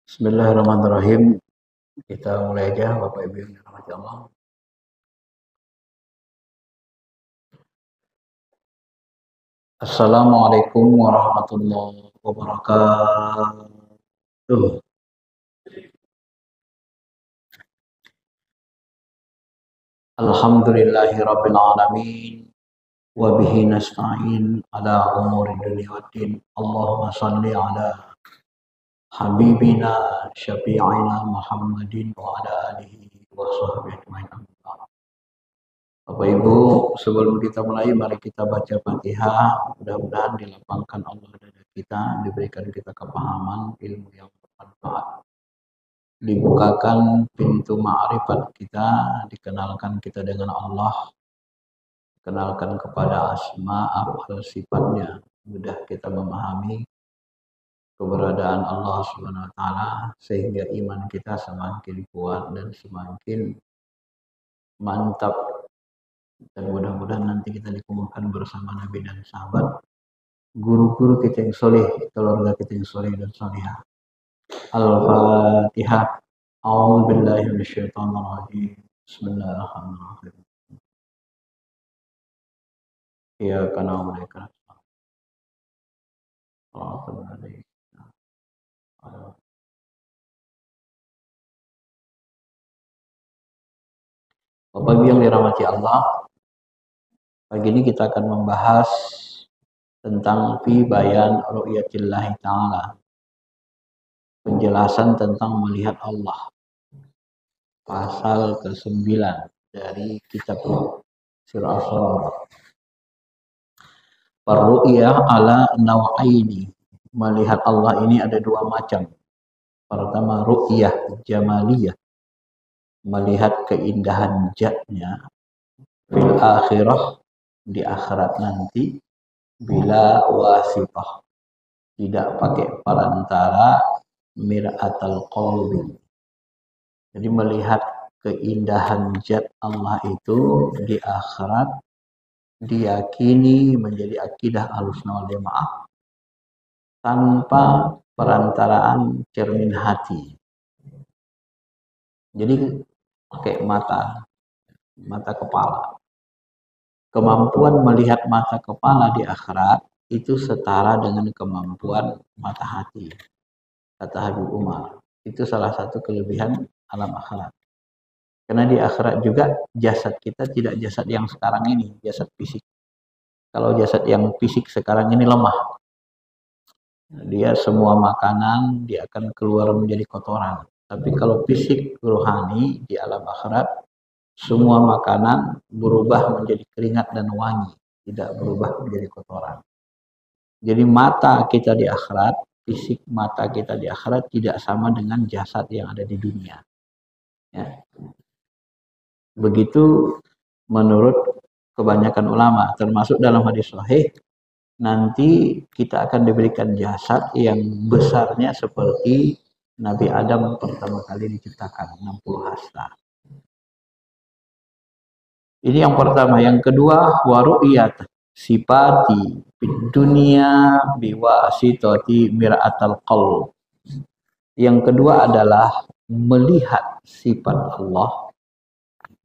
Bismillahirrahmanirrahim. Kita mulai aja, Bapak Ibu yang dirahmati Allah. Assalamualaikum warahmatullahi wabarakatuh. Alhamdulillahirabbil alamin wa bihi nasta'in ala umuri dunya waddin. Allahumma shalli ala habibina syafi'ina Muhammadin wa ala alihi wa sahbihi ajmain. Bapak Ibu, sebelum kita mulai, mari kita baca Fatihah. Mudah-mudahan dilapangkan Allah dada kita, diberikan kita kepahaman, ilmu yang bermanfaat. Dibukakan pintu ma'rifat kita, dikenalkan kita dengan Allah, dikenalkan kepada asma, af'al, sifatnya. Mudah kita memahami keberadaan Allah Subhanahu wa taala sehingga iman kita semakin kuat dan semakin mantap. Dan mudah-mudahan nanti kita dikumpulkan bersama Nabi dan sahabat, guru-guru kita yang soleh, keluarga kita yang soleh dan solehah. Al-Fatihah. A'udzubillahi minasyaitonirrajim. Bismillahirrahmanirrahim. Iyyaka na'budu wa iyyaka nasta'in. Bapak Ibu yang dirahmati Allah, pagi ini kita akan membahas tentang fi bayan ru'yatillahi ta'ala, penjelasan tentang melihat Allah, pasal ke-9 dari kitab Surah Al-Asr. Ar-ru'yah ala naw'aini, melihat Allah ini ada dua macam. Pertama ru'yah jamaliyah, melihat keindahan zatnya fil akhirah, di akhirat nanti, bila wasitah, tidak pakai perantara, mir'atal qalbi. Jadi melihat keindahan zat Allah itu di akhirat diyakini menjadi akidah Ahlussunnah wal Jamaah tanpa perantaraan cermin hati. Jadi pakai mata kepala. Kemampuan melihat mata kepala di akhirat itu setara dengan kemampuan mata hati, kata Habib Umar. Itu salah satu kelebihan alam akhirat. Karena di akhirat juga jasad kita tidak jasad yang sekarang ini, jasad fisik. Kalau jasad yang fisik sekarang ini lemah, dia semua makanan dia akan keluar menjadi kotoran. Tapi kalau fisik rohani di alam akhirat, semua makanan berubah menjadi keringat dan wangi, tidak berubah menjadi kotoran. Jadi mata kita di akhirat, fisik mata kita di akhirat tidak sama dengan jasad yang ada di dunia. Ya. Begitu menurut kebanyakan ulama, termasuk dalam hadis sahih, nanti kita akan diberikan jasad yang besarnya seperti Nabi Adam pertama kali diciptakan, 60 hasta. Ini yang pertama. Yang kedua, waru'iyat sifati dunia biwasitati mir'atal qalb. Yang kedua adalah melihat sifat Allah.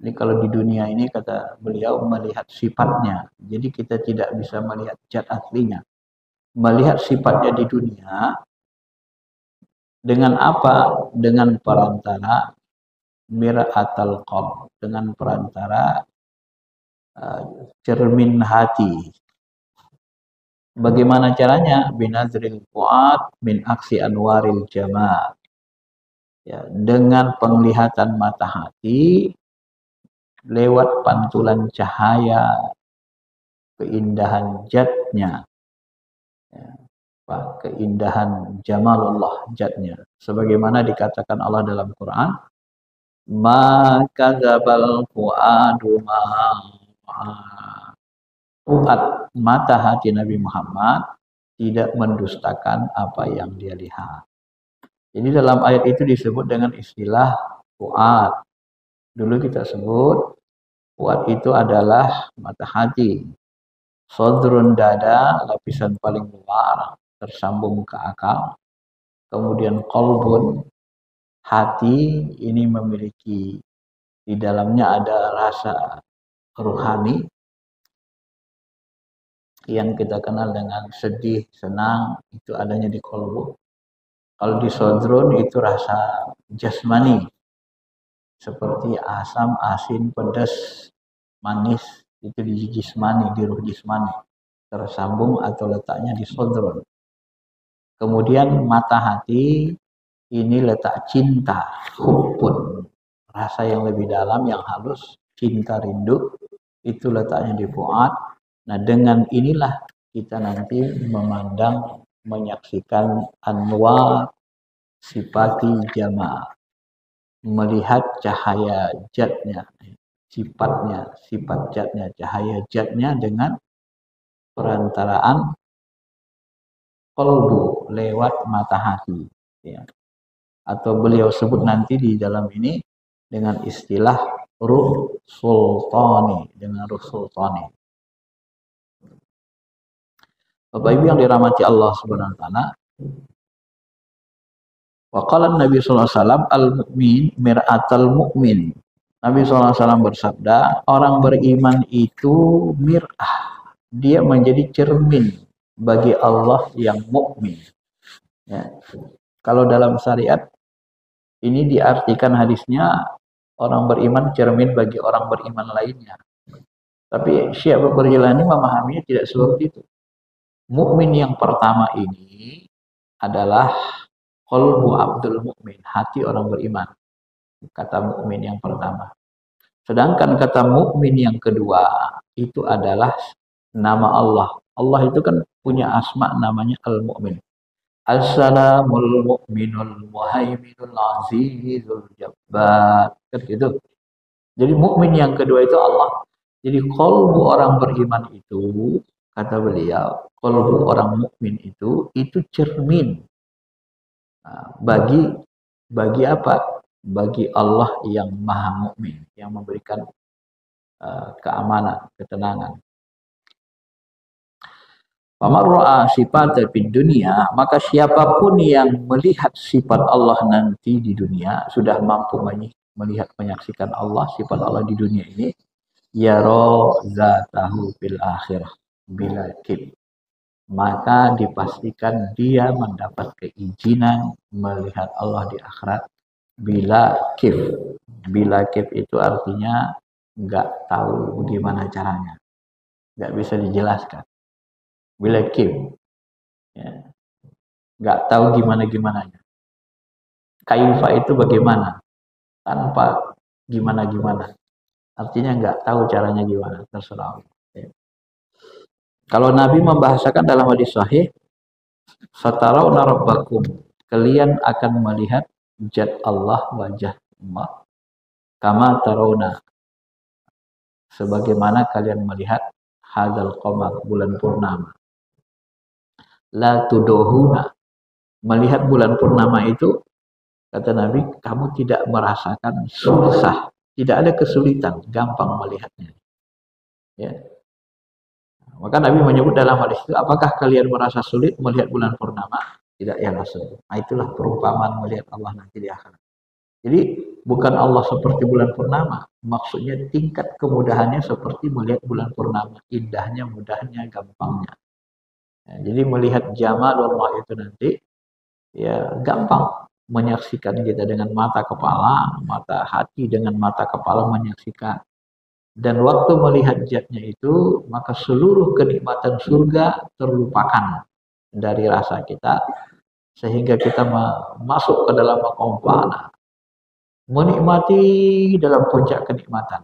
Ini kalau di dunia ini kata beliau melihat sifatnya. Jadi kita tidak bisa melihat zat aslinya. Melihat sifatnya di dunia dengan apa? Dengan perantara mir'atal qalb, dengan perantara cermin hati. Bagaimana caranya? Binazril fuad min aksi anwaril jamal. Ya, dengan penglihatan mata hati lewat pantulan cahaya keindahan zatnya. Ya, keindahan jamalullah zatnya. Sebagaimana dikatakan Allah dalam Quran, ma kadzabal fuadu ma fuad, mata hati Nabi Muhammad tidak mendustakan apa yang dia lihat. Jadi dalam ayat itu disebut dengan istilah fuad. Dulu kita sebut fuad itu adalah mata hati. Sodrun, dada, lapisan paling luar, tersambung ke akal. Kemudian kolbun, hati ini memiliki di dalamnya ada rasa ruhani yang kita kenal dengan sedih, senang, itu adanya di kolbu. Kalau di sodron itu rasa jasmani, seperti asam, asin, pedas, manis, itu di jismani, di ruh jismani, tersambung atau letaknya di sodron. Kemudian mata hati ini letak cinta, hubbun, rasa yang lebih dalam, yang halus, cinta rindu, itu letaknya di fuad. Nah, dengan inilah kita nanti memandang, menyaksikan anwar sifati jamaah, melihat cahaya jatnya, sifatnya, sifat jatnya, cahaya jatnya dengan perantaraan qalbu, lewat mata hati, ya. Atau beliau sebut nanti di dalam ini dengan istilah ruh sultani, dengan ruh sultani. Bapak Ibu yang dirahmati Allah Subhanahu wa taala, wa qala Nabi sallallahu alaihi wasallam al-mu'min mir'atul mu'min. Nabi sallallahu alaihi wasallam bersabda, orang beriman itu mir'ah, dia menjadi cermin bagi Allah yang mukmin. Ya. Kalau dalam syariat ini diartikan hadisnya, orang beriman cermin bagi orang beriman lainnya. Tapi Syekh Al-Jilani memahaminya tidak seperti itu. Mukmin yang pertama ini adalah qalbu abdul mukmin, hati orang beriman. Kata mukmin yang pertama. Sedangkan kata mukmin yang kedua itu adalah nama Allah. Allah itu kan punya asma namanya Al-Mu'min. Assalamul mu'minul muhaiminul azizul jabbar. Kan gitu. Jadi mukmin yang kedua itu Allah. Jadi qalbu orang beriman itu, kata beliau, qalbu orang mukmin itu cermin. Nah, bagi apa? Bagi Allah yang maha mukmin, yang memberikan keamanan, ketenangan. Faman ra'a sifat di dunia, maka siapapun yang melihat sifat Allah nanti di dunia, sudah mampu melihat, menyaksikan Allah, sifat Allah di dunia ini, yara zatahu fil akhirah bila kib, maka dipastikan dia mendapat keizinan melihat Allah di akhirat bila kib. Bila kib itu artinya nggak tahu bagaimana caranya, nggak bisa dijelaskan. Bila kib, ya, nggak tahu gimana-gimananya. Kaifa itu bagaimana, tanpa gimana-gimana. Artinya nggak tahu caranya gimana, terserah. Ya. Kalau Nabi membahasakan dalam hadis sahih, Satarawna rabbakum, kalian akan melihat zat Allah, wajah Allah, kama tarawna, sebagaimana kalian melihat hadzal qamar, bulan purnama. La tudohuna, melihat bulan purnama itu, kata Nabi, kamu tidak merasakan susah, tidak ada kesulitan, gampang melihatnya. Ya. Maka Nabi menyebut dalam hadis itu, apakah kalian merasa sulit melihat bulan purnama? Tidak, ya Rasul. Nah, itulah perumpamaan melihat Allah nanti di akhirat. Jadi bukan Allah seperti bulan purnama, maksudnya tingkat kemudahannya seperti melihat bulan purnama, indahnya, mudahnya, gampangnya. Ya, jadi melihat jamalullah itu nanti, ya gampang menyaksikan kita dengan mata kepala, mata hati dengan mata kepala menyaksikan. Dan waktu melihat zatnya itu, maka seluruh kenikmatan surga terlupakan dari rasa kita, sehingga kita masuk ke dalam maqam fana, menikmati dalam puncak kenikmatan.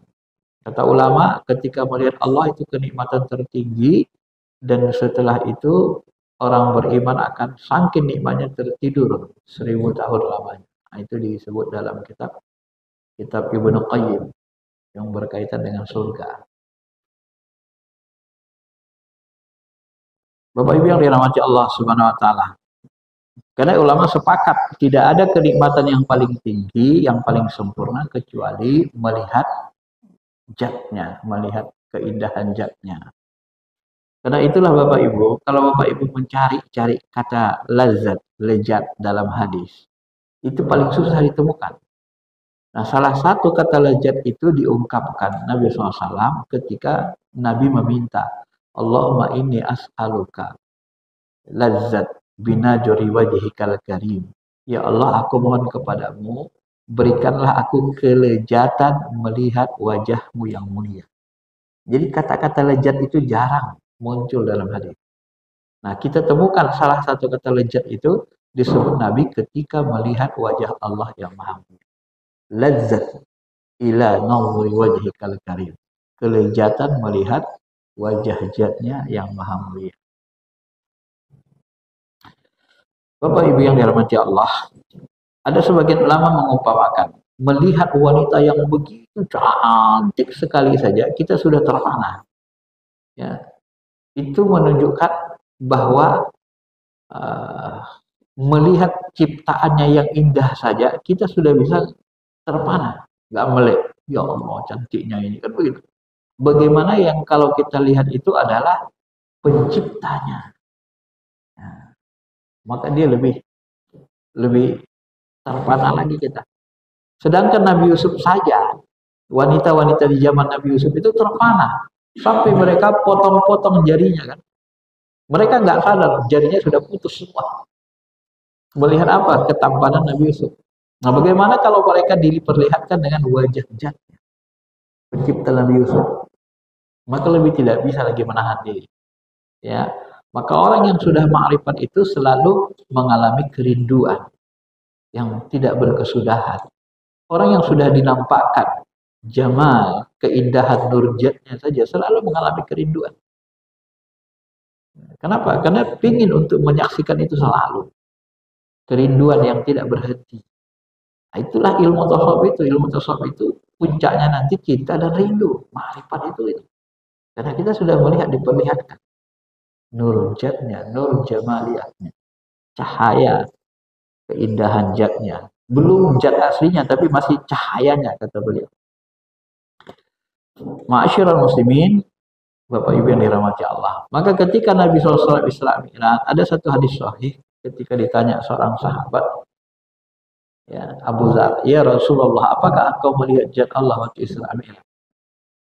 Kata ulama, ketika melihat Allah itu kenikmatan tertinggi, dan setelah itu orang beriman akan saking nikmatnya tertidur 1000 tahun lamanya. Nah, itu disebut dalam kitab Ibnu Qayyim yang berkaitan dengan surga. Bapak Ibu yang dirahmati Allah Subhanahu wa taala. Karena ulama sepakat tidak ada kenikmatan yang paling tinggi, yang paling sempurna kecuali melihat zatnya, melihat keindahan zatnya. Karena itulah Bapak Ibu, kalau Bapak Ibu mencari kata lazat, lezat dalam hadis, Itu paling susah ditemukan. Nah, salah satu kata lezat itu diungkapkan Nabi SAW ketika Nabi meminta, Allahumma inni as'aluka lazzat binajuri wajhikal karim. Ya Allah, aku mohon kepadamu, berikanlah aku kelezatan melihat wajahmu yang mulia. Jadi kata-kata lezat itu jarang muncul dalam hadis. Nah, kita temukan salah satu kata lezat itu disebut Nabi ketika melihat wajah Allah yang maha mulia. Lazzat ila nawri wajhikal karim. Kelezatan melihat wajah zatnya yang maha mulia. Bapak Ibu yang dirahmati Allah, ada sebagian ulama mengumpamakan melihat wanita yang begitu cantik sekali saja kita sudah terpana. Ya, itu menunjukkan bahwa melihat ciptaannya yang indah saja kita sudah bisa terpana, nggak melek. Ya Allah, cantiknya ini kan begitu. Bagaimana yang kalau kita lihat itu adalah penciptanya, nah, maka dia lebih terpana lagi kita. Sedangkan Nabi Yusuf saja, wanita-wanita di zaman Nabi Yusuf itu terpana sampai mereka potong-potong jarinya kan. Mereka nggak sadar jarinya sudah putus semua. Melihat apa? Ketampanan Nabi Yusuf. Nah, bagaimana kalau mereka diperlihatkan dengan wajah jatnya pencipta Nabi Yusuf? Maka lebih tidak bisa lagi menahan diri. Ya, maka orang yang sudah ma'rifat itu selalu mengalami kerinduan yang tidak berkesudahan. Orang yang sudah dinampakkan jamal, keindahan nurjatnya saja selalu mengalami kerinduan. Kenapa? Karena ingin untuk menyaksikan itu selalu. Kerinduan yang tidak berhenti. Nah, itulah ilmu tasawuf itu. Ilmu tasawuf itu puncaknya nanti cinta dan rindu. Ma'rifat itu. Karena kita sudah melihat, diperlihatkan. Nur jatnya, nur jamaliyahnya. Cahaya, keindahan jatnya. Belum jat aslinya, tapi masih cahayanya, kata beliau. Ma'asyiral muslimin, Bapak Ibu yang dirahmati Allah. Maka ketika Nabi SAW Isra Mi'raj, ada satu hadis sahih ketika ditanya seorang sahabat, ya, Abu Dzar, ya Rasulullah, apakah engkau melihat zat Allah waktu Isra Mi'raj?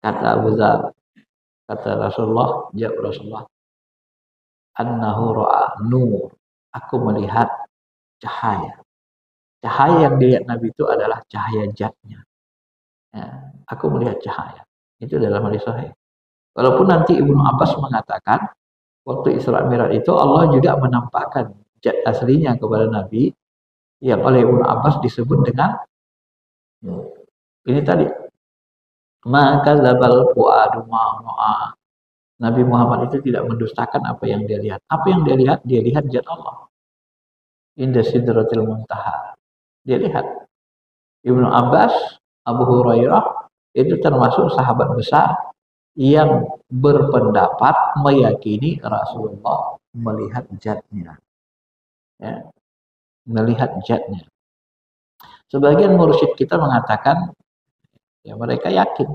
Kata Abu Dzar, kata Rasulullah, jawab Rasulullah, annahu ra'a nur. Aku melihat cahaya. Cahaya yang dilihat Nabi itu adalah cahaya zatnya. Ya, aku melihat cahaya. Itu dalam hadis sahih. Walaupun nanti Ibnu Abbas mengatakan waktu Isra Mi'raj itu Allah juga menampakkan zat aslinya kepada Nabi yang oleh Ibnu Abbas disebut dengan ini tadi, maka zabal fuadu ma'a. Nabi Muhammad itu tidak mendustakan apa yang dia lihat. Apa yang dia lihat zat Allah. Inda sidratil muntaha. Dia lihat. Ibnu Abbas, Abu Hurairah itu termasuk sahabat besar yang berpendapat meyakini Rasulullah melihat zatnya. Ya, melihat zatnya. Sebagian mursyid kita mengatakan, ya mereka yakin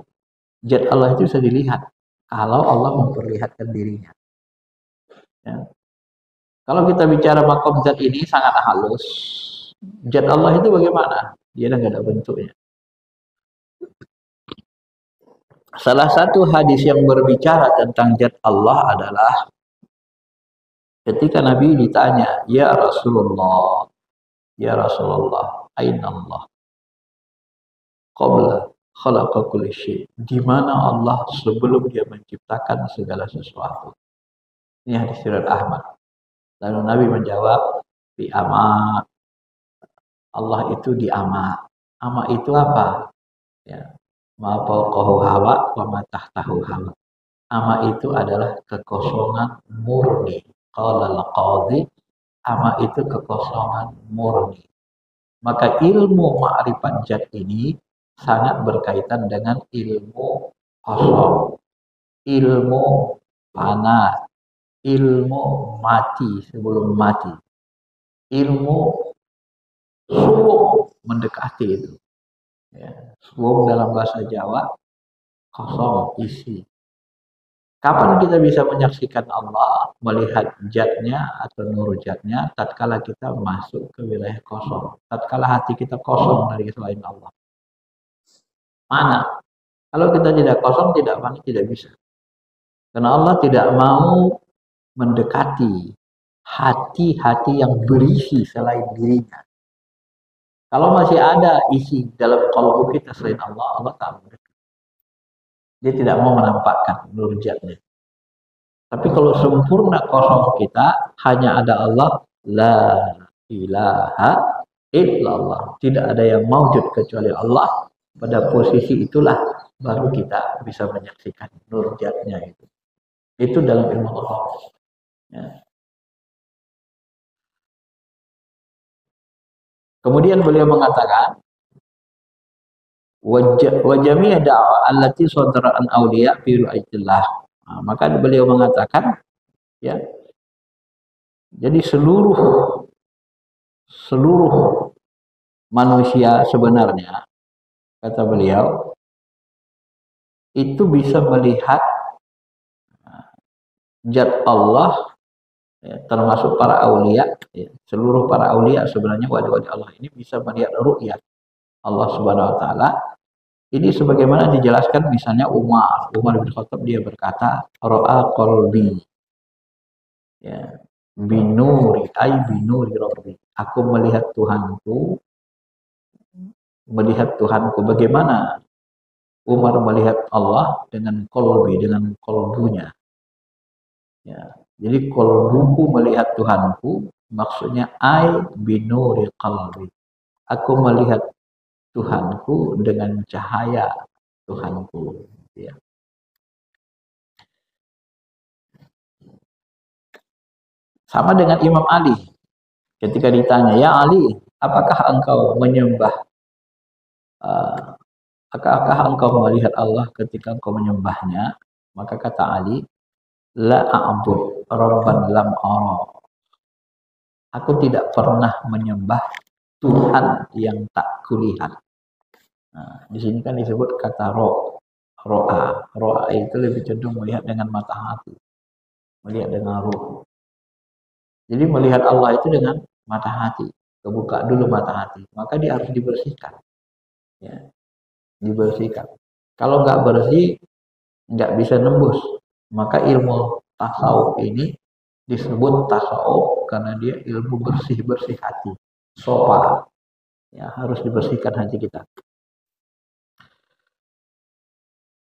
zat Allah itu bisa dilihat kalau Allah memperlihatkan dirinya. Ya. Kalau kita bicara makom zat ini sangat halus. Zat Allah itu bagaimana? Dia nggak ada bentuknya. Salah satu hadis yang berbicara tentang zat Allah adalah ketika Nabi ditanya, ya Rasulullah, aina Allah? Qabla khalaqa kulli syai. Di mana Allah sebelum dia menciptakan segala sesuatu? Ini hadis riwayat Ahmad. Lalu Nabi menjawab, di ama. Allah itu di ama. Ama itu apa? Ya. Ma fawqahu hawa wa ma tahtahu hawa. Ama itu adalah kekosongan murni. Qala al-qadhi, ama itu kekosongan murni. Maka ilmu ma'rifat zat ini sangat berkaitan dengan ilmu kosong, ilmu fana, ilmu mati sebelum mati, ilmu suwung mendekati itu. Ya, suwung dalam bahasa Jawa kosong, isi. Kapan kita bisa menyaksikan Allah, melihat zatnya atau nur zatnya, tatkala kita masuk ke wilayah kosong, tatkala hati kita kosong dari selain Allah. Mana? Kalau kita tidak kosong, tidak mana, tidak bisa. Karena Allah tidak mau mendekati hati-hati yang berisi selain dirinya. Kalau masih ada isi dalam kalbu kita selain Allah, Allah tak mendekat. Dia tidak mau menampakkan nur zatnya. Tapi kalau sempurna kosong kita, hanya ada Allah, la ilaha illallah. Tidak ada yang maujud kecuali Allah. Pada posisi itulah baru kita bisa menyaksikan nur zatnya itu. Itu dalam ilmu Allah. Ya. Kemudian beliau mengatakan, wajami'a da'wa allati sadara an awliya fi ru'yatillah. Nah, maka beliau mengatakan, ya, jadi seluruh manusia sebenarnya, kata beliau, itu bisa melihat zat Allah, ya, termasuk para aulia, ya, seluruh para aulia sebenarnya wali-wali Allah ini bisa melihat ru'yat Allah Subhanahu wa taala. Ini sebagaimana dijelaskan misalnya Umar bin Khattab, dia berkata, ra'a qalbi, ya, binuri rabbi. Aku melihat Tuhanku. Bagaimana Umar melihat Allah? Dengan qalbi, dengan qalbunya. Ya. Jadi qalbuku melihat Tuhanku, maksudnya binuri qalbi. Aku melihat Tuhanku dengan cahaya Tuhanku. Ya. Sama dengan Imam Ali. Ketika ditanya, ya Ali, apakah engkau menyembah? Apakah engkau melihat Allah ketika engkau menyembahnya? Maka kata Ali, la a'bud rabban lam ara. Aku tidak pernah menyembah Tuhan yang tak kulihat. Nah, di sini kan disebut kata ro'a. Ro'a itu lebih cenderung melihat dengan mata hati, melihat dengan ruh. Jadi melihat Allah itu dengan mata hati. Kebuka dulu mata hati, maka dia harus dibersihkan. Ya, dibersihkan. Kalau nggak bersih, nggak bisa nembus. Maka ilmu tasawuf ini disebut tasawuf karena dia ilmu bersih hati. Sopa, ya, harus dibersihkan hati kita.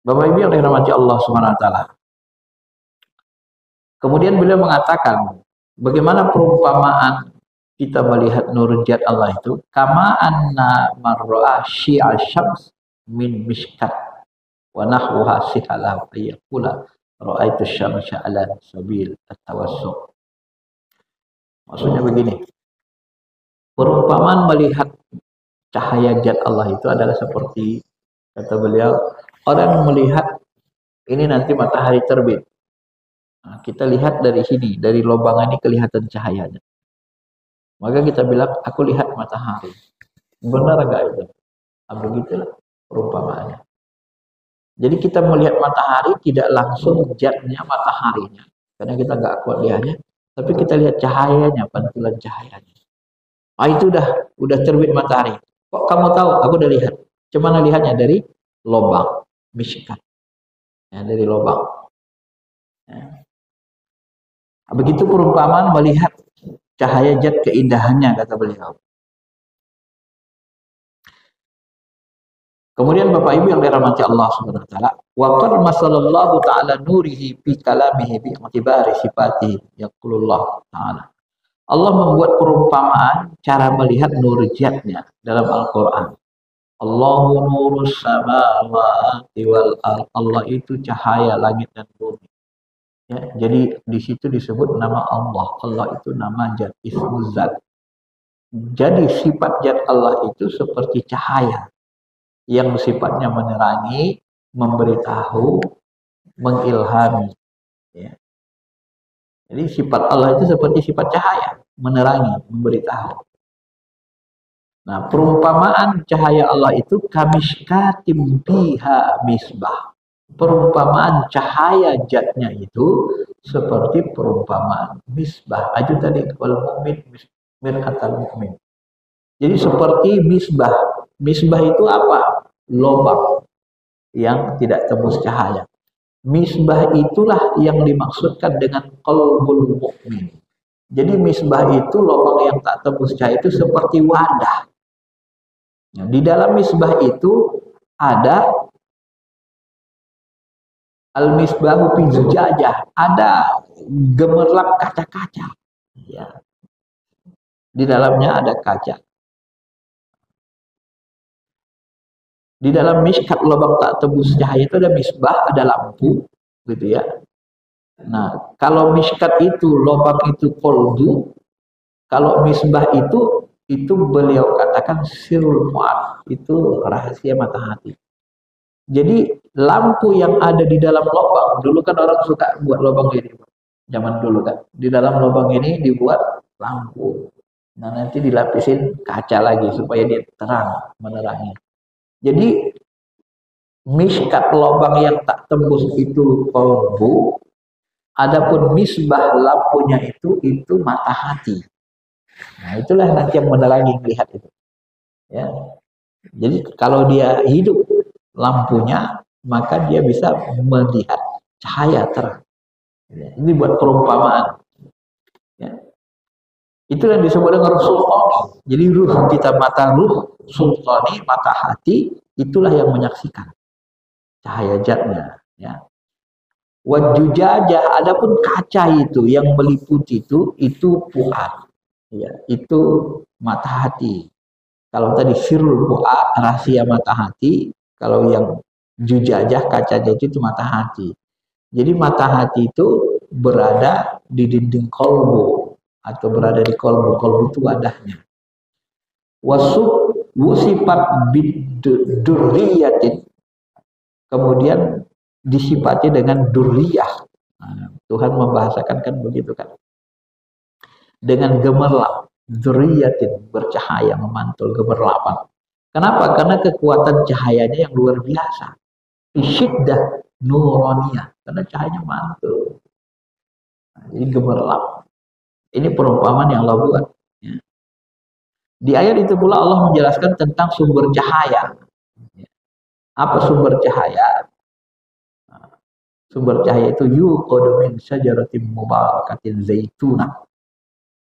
Bapak Ibu yang dirahmati Allah Subhanahu wa taala. Kemudian beliau mengatakan, bagaimana perumpamaan kita melihat nur zat Allah itu? Kama anna mar'a syi'a syams min mishkat wa nahwuha sihalah ayaqula ra'aitu syamsa ala sabil at-tawassuq. Maksudnya begini. Perumpamaan melihat cahaya zat Allah itu adalah seperti, kata beliau, orang melihat ini nanti matahari terbit. Nah, kita lihat dari sini, dari lubang ini kelihatan cahayanya. Maka kita bilang, aku lihat matahari. Benar enggak itu? Begitulah perumpamaannya. Jadi kita melihat matahari tidak langsung zatnya mataharinya, karena kita nggak kuat lihatnya, tapi kita lihat cahayanya, pantulan cahayanya. Ah, itu udah terbit matahari. Kok kamu tahu? Aku udah lihat. Cuman lihatnya dari lubang, mishkat. Ya, dari lubang. Ya. Begitu perumpamaan melihat cahaya zat keindahannya, kata beliau. Kemudian Bapak Ibu yang dirahmati Allah Subhanahu wa taala, wa qad masallallahu ta'ala nurihi fi kalamihi bi i'tibari sifatihi yaqulullah ta'ala. Allah membuat perumpamaan cara melihat nur zatnya dalam Al-Qur'an. Allahu nurus samawati wal ardh. Allah itu cahaya langit dan bumi. Ya, jadi di situ disebut nama Allah. Allah itu nama zat, ismu zat. Jadi sifat zat Allah itu seperti cahaya yang sifatnya menerangi, memberitahu, mengilhami. Ya. Jadi sifat Allah itu seperti sifat cahaya, menerangi, memberitahu. Nah, perumpamaan cahaya Allah itu kamishkatim biha misbah. Perumpamaan cahaya jatnya itu seperti perumpamaan misbah. Itu tadi kalau mukmin mir'atal mukmin. Jadi seperti misbah. Misbah itu apa? Lubang yang tidak tembus cahaya. Misbah itulah yang dimaksudkan dengan qalbul mukmin. Jadi misbah itu lubang yang tak tembus cahaya itu seperti wadah. Nah, di dalam misbah itu ada al-misbahu fi zujajah, ada gemerlap kaca-kaca. Ya, di dalamnya ada kaca. Di dalam miskat lubang tak tembus cahaya itu ada misbah, ada lampu, gitu ya. Nah, kalau miskat itu lubang itu kolbu, kalau misbah itu beliau katakan sirul mu'ad, itu rahasia mata hati. Jadi lampu yang ada di dalam lubang, dulu kan orang suka buat lubang ini, zaman dulu kan. Di dalam lubang ini dibuat lampu. Nah, nanti dilapisin kaca lagi supaya dia terang, menerangi. Jadi miskat lubang yang tak tembus itu kolbu, adapun misbah lampunya itu mata hati. Nah, itulah nanti yang menerangi melihat itu. Ya. Jadi kalau dia hidup lampunya, maka dia bisa melihat cahaya terang. Ya. Ini buat perumpamaan. Ya. Itu yang disebut dengan ruh sultani. Jadi ruh kita, mata ruh sultani, mata hati, itulah yang menyaksikan cahaya jatnya. Ya. Wajujajah, adapun kaca itu yang meliputi itu fuad. Ya, itu mata hati. Kalau tadi sirul fuad, rahasia mata hati. Kalau yang jujajah, kacanya itu mata hati. Jadi mata hati itu berada di dinding kolbu atau berada di kolbu. Kolbu itu wadahnya. Wasifat bidurriyatin, kemudian disifati dengan durriyah. Nah, Tuhan membahasakan kan begitu kan. Dengan gemerlap, dzurriyyatin, bercahaya, memantul, gemerlapan. Kenapa? Karena kekuatan cahayanya yang luar biasa. Isyiddah nuraniyah, karena cahayanya mantul. Nah, jadi gemerlap. Ini perumpamaan yang Allah buat. Ya. Di ayat itu pula Allah menjelaskan tentang sumber cahaya. Apa sumber cahaya? Sumber cahaya itu yuqadu min syajaratin mubarakatin zaitunah.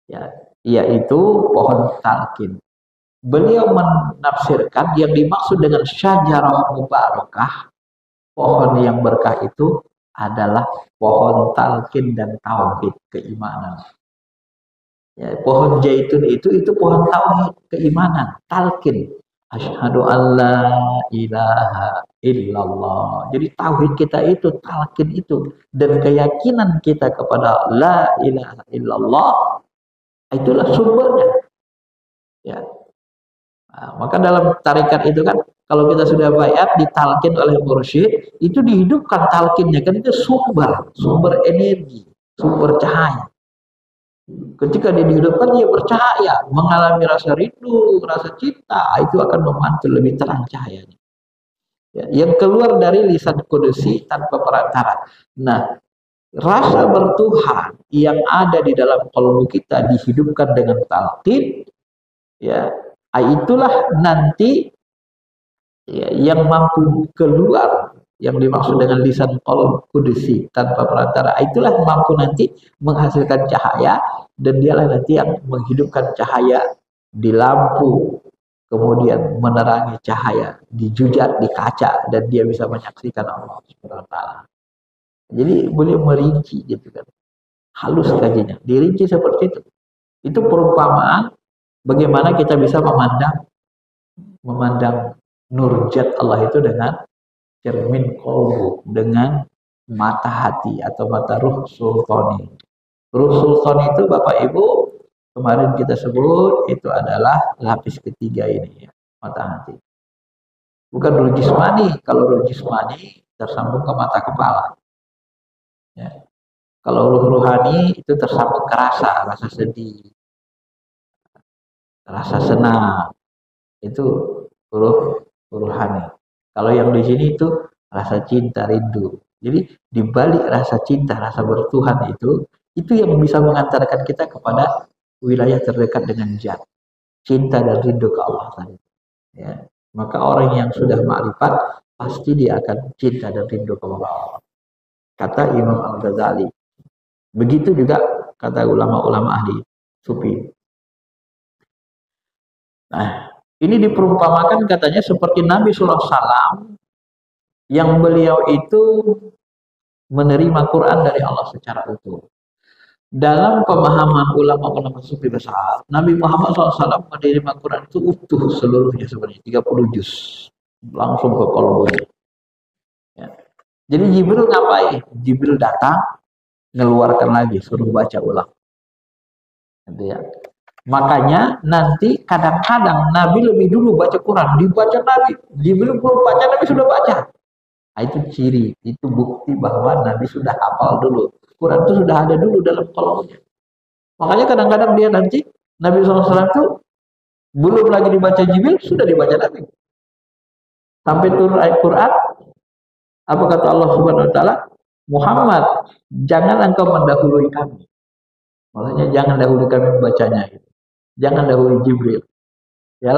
Ya, yaitu pohon talqin. Beliau menafsirkan yang dimaksud dengan syajarah mubarakah, pohon yang berkah itu adalah pohon talqin dan tauhid, keimanan. Ya, pohon zaitun itu pohon tauhid, keimanan, talqin. Asyhadu alla ilaha illallah. Jadi tauhid kita itu talqin itu, dan keyakinan kita kepada la ilaha illallah itulah sumbernya. Ya. Nah, maka dalam tarikat itu kan kalau kita sudah baiat ditalkin oleh mursyid, itu dihidupkan talkinnya kan, itu sumber energi, sumber cahaya. Ketika dia dihidupkan, dia bercahaya, mengalami rasa rindu, rasa cinta, itu akan memantul lebih terang cahayanya. Ya, yang keluar dari lisan kudusi tanpa perantara. Nah, rasa bertuhan yang ada di dalam qalbu kita dihidupkan dengan talqin, ya, itulah nanti ya, yang mampu keluar, yang dimaksud dengan lisan qalb kudusi tanpa perantara, itulah mampu nanti menghasilkan cahaya, dan dialah nanti yang menghidupkan cahaya di lampu, kemudian menerangi cahaya di jujat, di kaca, dan dia bisa menyaksikan Allah Subhanahu wa taala. Jadi beliau merinci gitu kan. Halus kajinya, dirinci seperti itu. Itu perumpamaan bagaimana kita bisa memandang nurjat Allah itu dengan cermin qalbu, dengan mata hati atau mata ruh sultani. Ruh sultani itu Bapak Ibu kemarin kita sebut itu adalah lapis ketiga ini ya, mata hati. Bukan ruh jismani. Kalau ruh jismani tersambung ke mata kepala. Ya. Kalau ruh ruhani itu tersambung ke rasa sedih, rasa senang, itu ruh ruhani. Kalau yang di sini itu rasa cinta, rindu. Jadi di balik rasa cinta, rasa bertuhan itu yang bisa mengantarkan kita kepada wilayah terdekat dengan zat, cinta dan rindu ke Allah tadi. Ya. Maka orang yang sudah ma'rifat pasti dia akan cinta dan rindu ke Allah. Kata Imam Al-Ghazali. Begitu juga kata ulama-ulama ahli sufi. Nah, ini diperumpamakan katanya seperti Nabi Sallallahu Alaihi Wasallam yang beliau itu menerima Quran dari Allah secara utuh. Dalam pemahaman ulama-ulama sufi besar, Nabi Muhammad SAW menerima Quran itu utuh seluruhnya sebenarnya, 30 juz. Langsung ke kolbunya. Ya. Jadi Jibril ngapain? Jibril datang, ngeluarkan lagi, suruh baca ulang. Gitu ya. Makanya nanti kadang-kadang Nabi lebih dulu baca Quran, dibaca Nabi. Jibril belum baca, Nabi sudah baca. Nah, itu ciri, itu bukti bahwa Nabi sudah hafal dulu. Quran itu sudah ada dulu dalam kolomnya. Makanya kadang-kadang dia nanti, Nabi SAW itu belum lagi dibaca Jibril, sudah dibaca Nabi. Sampai turun ayat Quran, apa kata Allah Subhanahu Wa Taala? Muhammad, jangan engkau mendahului kami. Maksudnya jangan dahului kami membacanya. Jangan dahului Jibril. Ya,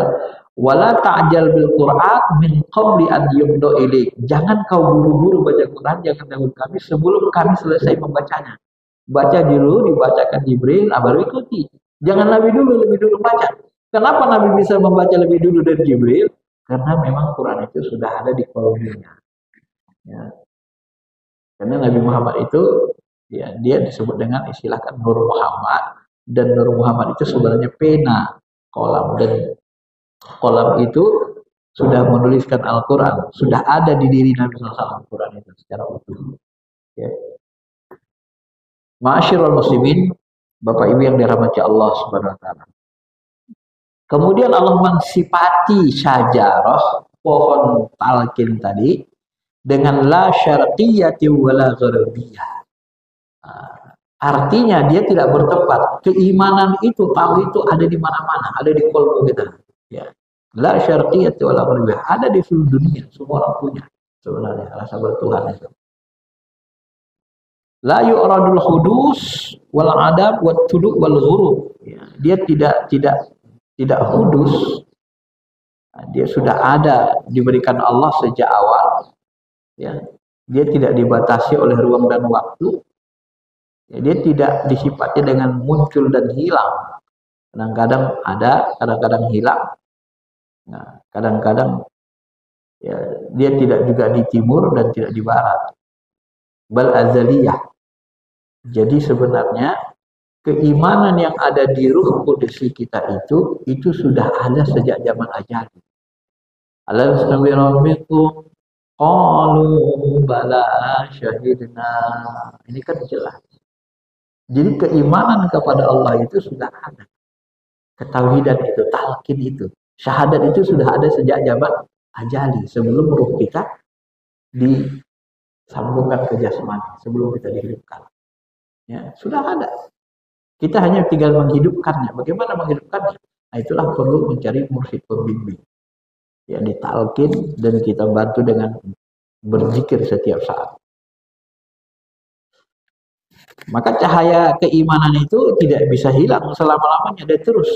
wala ta'jal bil Qur'an min qabli an yubda ilaik. Jangan kau buru-buru baca Quran, jangan dahulu kami sebelum kami selesai membacanya. Baca dulu, dibacakan Jibril, baru ikuti. Jangan Nabi dulu, lebih dulu baca. Kenapa Nabi bisa membaca lebih dulu dari Jibril? Karena memang Quran itu sudah ada di kolomnya. Ya. Karena Nabi Muhammad itu, ya, dia disebut dengan istilahkan Nur Muhammad. Dan Nur Muhammad itu sebenarnya pena, kolam, dan kolam itu sudah menuliskan Al-Quran, sudah ada di diri Nabi SAW Al-Quran itu secara utuh. Ya. Ma'asyiral muslimin, Bapak Ibu yang dirahmati Allah Subhanahu Wa Taala. Kemudian Allah mensifati syajarah pohon talqin tadi dengan la syarqiyyati wala gharbiyah. Artinya dia tidak bertempat. Keimanan itu, tahu itu ada di mana-mana, ada di kolbu kita. Ya. La syarqiyyati wala gharbiyah, ada di seluruh dunia, semua orang punya sebenarnya rasa bertuhan itu. La yu'radul hudus wal adab wat tulu wal ghurub. Ya. Dia tidak hudus. Dia sudah ada, diberikan Allah sejak awal. Ya. Dia tidak dibatasi oleh ruang dan waktu. Ya, dia tidak disifati dengan muncul dan hilang. Kadang-kadang ada, kadang-kadang hilang. Nah, kadang-kadang ya, dia tidak juga di timur dan tidak di barat. Bal azaliyah. Jadi sebenarnya keimanan yang ada di ruh kudus kita itu sudah ada sejak zaman ajali. Alastawi rabbikum qalu bala syahidna. Ini kan jelas. Jadi keimanan kepada Allah itu sudah ada. Ketauhidan itu, talqin itu, syahadat itu sudah ada sejak zaman ajali, sebelum ruh kita disambungkan ke jasmani, sebelum kita dihidupkan. Ya, sudah ada. Kita hanya tinggal menghidupkannya. Bagaimana menghidupkannya? Nah, itulah perlu mencari mursyid pembimbing. Ya, ditalqin dan kita bantu dengan berzikir setiap saat. Maka cahaya keimanan itu tidak bisa hilang selama-lamanya, dia terus.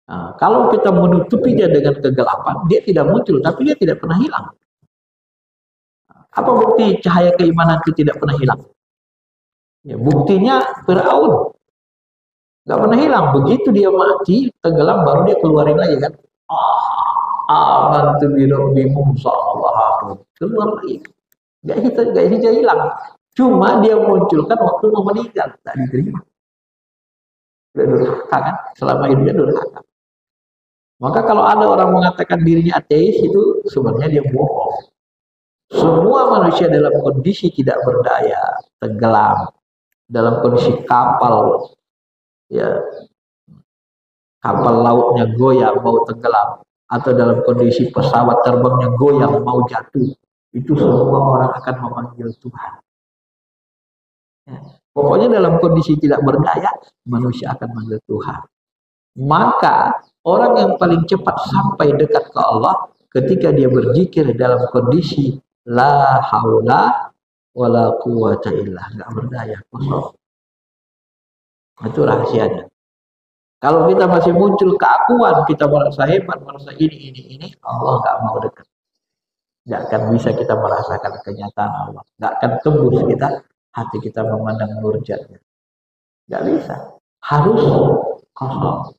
Nah, kalau kita menutupinya dengan kegelapan, dia tidak muncul, tapi dia tidak pernah hilang. Apa bukti cahaya keimanan itu tidak pernah hilang? Ya, buktinya Fir'aun nggak pernah hilang. Begitu dia mati, tenggelam, baru dia keluarin lagi kan. Amantu bi rabbi Musa, keluar lagi. Nggak hijau hilang. Cuma dia munculkan waktu mau meninggal, tak diterima. Dia durhaka kan, selama hidupnya durhaka. Maka kalau ada orang mengatakan dirinya ateis, itu sebenarnya dia bohong. Semua manusia dalam kondisi tidak berdaya, tenggelam, dalam kondisi kapal, ya, kapal lautnya goyang mau tenggelam, atau dalam kondisi pesawat terbangnya goyang mau jatuh, itu semua orang akan memanggil Tuhan. Ya. Pokoknya dalam kondisi tidak berdaya, manusia akan memanggil Tuhan. Maka orang yang paling cepat sampai dekat ke Allah ketika dia berzikir dalam kondisi La haula wala quwata illa, nggak berdaya, kosong. Itu rahasianya. Kalau kita masih muncul keakuan, kita merasa hebat, merasa ini, Allah nggak mau dekat. Nggak akan bisa kita merasakan kenyataan Allah. Nggak akan tembus kita, hati kita memandang nurjatnya. Nggak bisa. Harus kosong.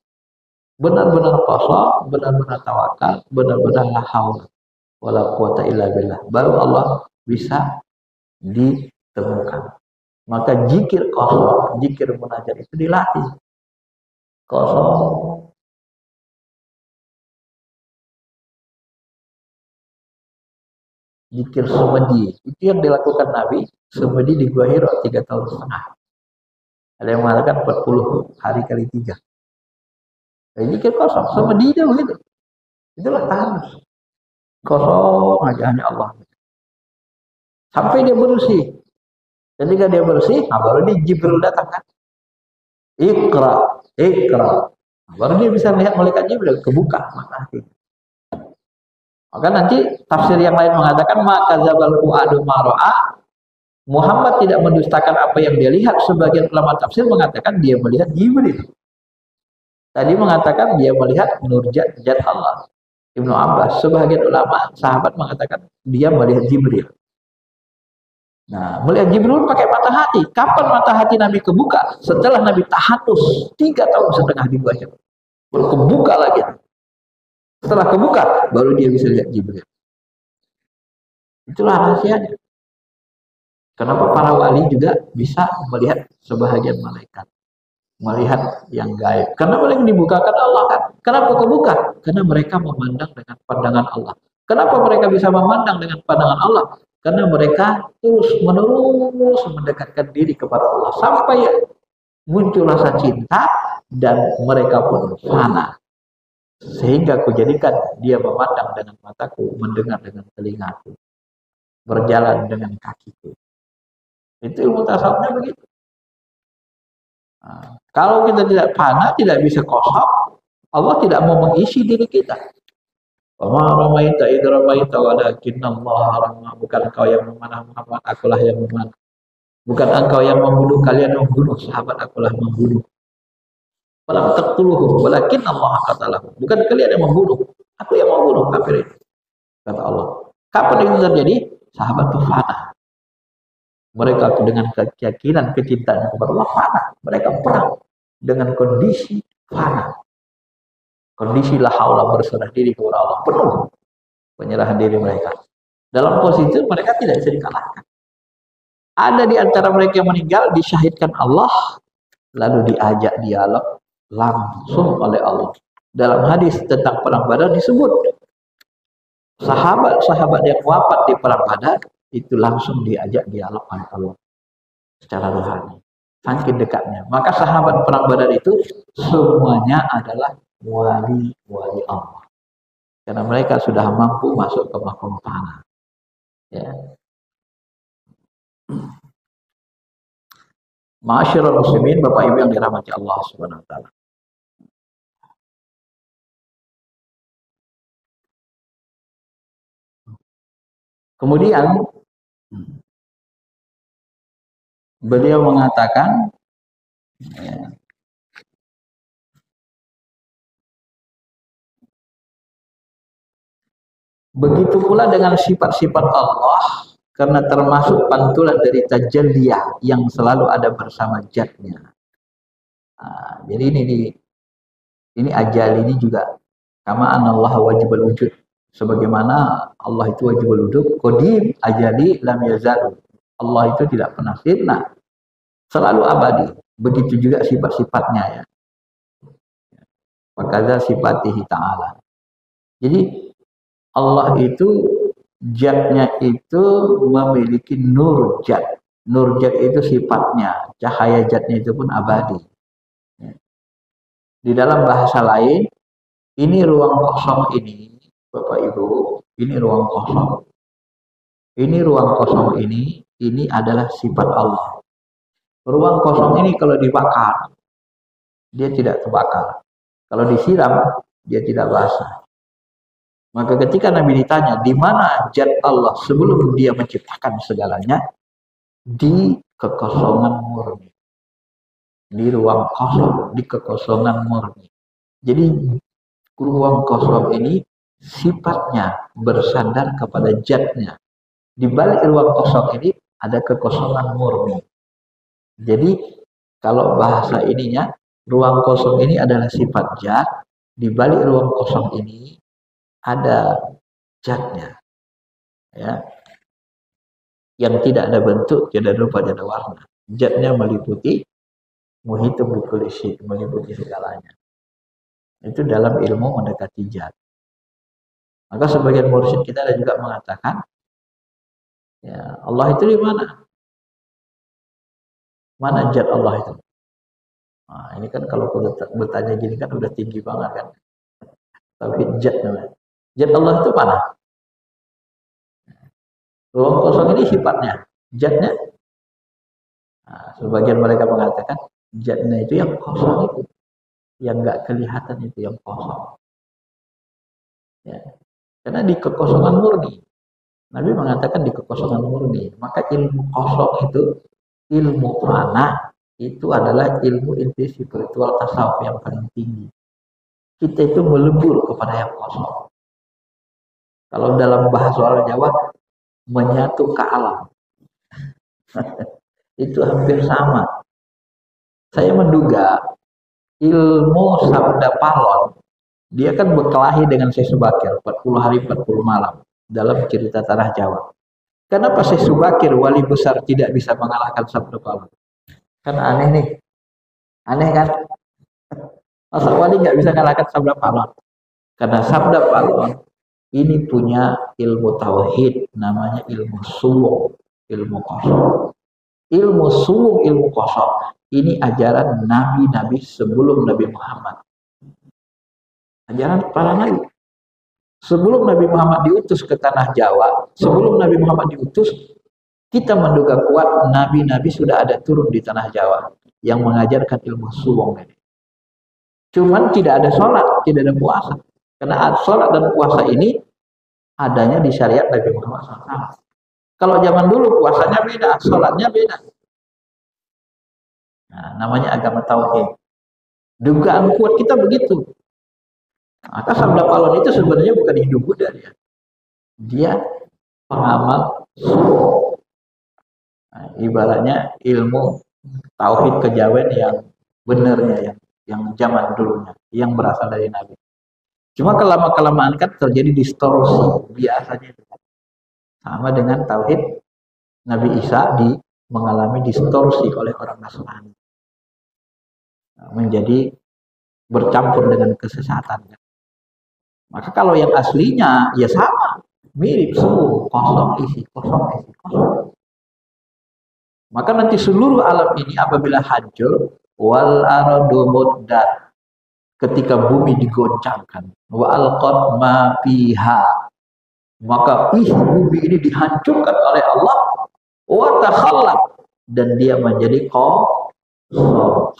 Benar-benar kosong, benar-benar tawakal, benar-benar la haula wala quwata illa billah. Baru Allah bisa ditemukan. Maka zikir kosong, zikir munajat itu dilatih. Kosong. Zikir semedi. Itu yang dilakukan Nabi semedi di Gua Hira 3,5 tahun. Ada yang mengatakan 40 hari kali 3. Zikir kosong, semedi itu begitu. Itulah tahan. Kosong aja hanya Allah. Sampai dia bersih. Ketika dia bersih, baru dia Jibril datang kan. Iqra, Iqra. Baru dia bisa melihat malaikat Jibril, kebuka mata hati. Maka nanti tafsir yang lain mengatakan maka zabal fuadu maro'a. Muhammad tidak mendustakan apa yang dia lihat. Sebagian ulama tafsir mengatakan dia melihat Jibril. Tadi mengatakan dia melihat nurjat zat Allah. Ibnu Abbas, sebagian ulama sahabat mengatakan dia melihat Jibril. Nah, melihat Jibril pakai mata hati. Kapan mata hati Nabi kebuka? Setelah Nabi tahatus 3,5 tahun di Gua Hira. Baru kebuka lagi. Setelah kebuka, baru dia bisa lihat Jibril. Itulah rahasianya. Kenapa para wali juga bisa melihat sebahagian malaikat. Melihat yang gaib. Karena mereka dibukakan Allah kan. Kenapa kebuka? Karena mereka memandang dengan pandangan Allah. Kenapa mereka bisa memandang dengan pandangan Allah? Karena mereka terus menerus mendekatkan diri kepada Allah. Sampai muncul rasa cinta dan mereka pun fana. Sehingga kujadikan dia memandang dengan mataku, mendengar dengan telingaku, berjalan dengan kakiku. Itu ilmu tasawufnya begitu. Nah, kalau kita tidak fana, tidak bisa kosong, Allah tidak mau mengisi diri kita. Wa ramaita idh ramaita walakinallaha rama. Bukan engkau yang memanah Muhammad, akulah yang memanah. Bukan engkau yang membunuh, kalian membunuh. Sahabat akulah membunuh. Walam taqtuluhum walakinallaha qatalahum. Bukan kalian yang membunuh, aku yang membunuh kafir itu. Kata Allah. Kapan itu terjadi? Sahabat itu fana. Mereka dengan keyakinan, kecintaan kepada Allah fana. Mereka perang dengan kondisi fana. Kondisi la haula, berserah diri kepada Allah, penuh penyerahan diri mereka. Dalam posisi itu mereka tidak bisa dikalahkan. Ada di antara mereka yang meninggal disyahidkan Allah, lalu diajak dialog langsung oleh Allah. Dalam hadis tentang perang Badar disebut sahabat-sahabat yang wafat di perang Badar itu langsung diajak dialog oleh Allah secara rohani. Saking dekatnya. Maka sahabat perang Badar itu semuanya adalah wali-wali Allah. Karena mereka sudah mampu masuk ke makom fana. Ya. Ma'asyiral muslimin, Bapak Ibu yang dirahmati Allah Subhanahu wa taala. Kemudian beliau mengatakan ya, begitu pula dengan sifat-sifat Allah, karena termasuk pantulan dari tajalliyah yang selalu ada bersama zatnya. Nah, jadi ini ajal ini juga kama anallaha wajibul wujud. Sebagaimana Allah itu wajibul wujud, qadim ajali lam yazal. Allah itu tidak pernah sirna, selalu abadi. Begitu juga sifat-sifatnya ya. Maka sifatihi ta'ala. Jadi Allah itu zatnya itu memiliki nur zat. Nur zat itu sifatnya, cahaya zatnya itu pun abadi. Di dalam bahasa lain, ini ruang kosong ini, Bapak Ibu, ini ruang kosong. Ini ruang kosong ini adalah sifat Allah. Ruang kosong ini kalau dibakar, dia tidak terbakar. Kalau disiram, dia tidak basah. Maka ketika Nabi ditanya, di mana zat Allah sebelum dia menciptakan segalanya? Di kekosongan murni. Di ruang kosong, di kekosongan murni. Jadi ruang kosong ini sifatnya bersandar kepada zatnya. Di balik ruang kosong ini ada kekosongan murni. Jadi kalau bahasa ininya, ruang kosong ini adalah sifat zat. Di balik ruang kosong ini ada zatnya, ya, yang tidak ada bentuk, tidak ada rupa, tidak ada warna. Zatnya meliputi muhitum bikulli syai', meliputi segalanya. Itu dalam ilmu mendekati zat. Maka sebagian mursyid kita ada juga mengatakan, ya, Allah itu di mana? Mana zat Allah itu? Nah, ini kan kalau bertanya gini kan udah tinggi banget kan. Tauhid zat namanya. Zat Allah itu mana? Ruang kosong ini sifatnya, zatnya. Nah, sebagian mereka mengatakan zatnya itu yang kosong itu, yang nggak kelihatan itu yang kosong. Ya. Karena di kekosongan murni, Nabi mengatakan di kekosongan murni, maka ilmu kosong itu, ilmu fana itu adalah ilmu inti spiritual tasawuf yang paling tinggi. Kita itu melebur kepada yang kosong. Kalau dalam bahasa orang Jawa, menyatu ke alam. Itu hampir sama. Saya menduga ilmu sabda palon, dia kan berkelahi dengan Syekh Subakir 40 hari 40 malam dalam cerita tanah Jawa. Kenapa Syekh Subakir wali besar tidak bisa mengalahkan sabda palon? Kan aneh nih. Aneh kan? Masa wali nggak bisa mengalahkan sabda palon? Karena sabda palon ini punya ilmu tauhid, namanya ilmu suwung, ilmu kosong. Ilmu suwung, ilmu kosong. Ini ajaran nabi-nabi sebelum Nabi Muhammad. Ajaran para nabi. Sebelum Nabi Muhammad diutus ke tanah Jawa, sebelum Nabi Muhammad diutus, kita menduga kuat nabi-nabi sudah ada turun di tanah Jawa yang mengajarkan ilmu suwung ini. Cuman tidak ada sholat, tidak ada puasa. Karena sholat dan puasa ini adanya di syariat Nabi Muhammad SAW. Kalau zaman dulu puasanya beda, sholatnya beda. Nah, namanya agama tauhid. Dugaan kuat kita begitu. Maka sabda palon itu sebenarnya bukan hidup Buddha ya. Dia pengamal suwung. Nah, ibaratnya ilmu tauhid kejawen yang benarnya, yang zaman dulunya, yang berasal dari Nabi. Cuma kelamaan kan terjadi distorsi biasanya. Sama dengan tauhid Nabi Isa mengalami distorsi oleh orang Nasrani. Menjadi bercampur dengan kesesatan. Maka kalau yang aslinya ya sama, mirip suwung, kosong isi, kosong isi, kosong. Maka nanti seluruh alam ini apabila hancur, wal ardu muddat, ketika bumi digoncangkan, wa alqad ma fiha, maka bumi ini dihancurkan oleh Allah, wa takhallaq, dan dia menjadi kosong.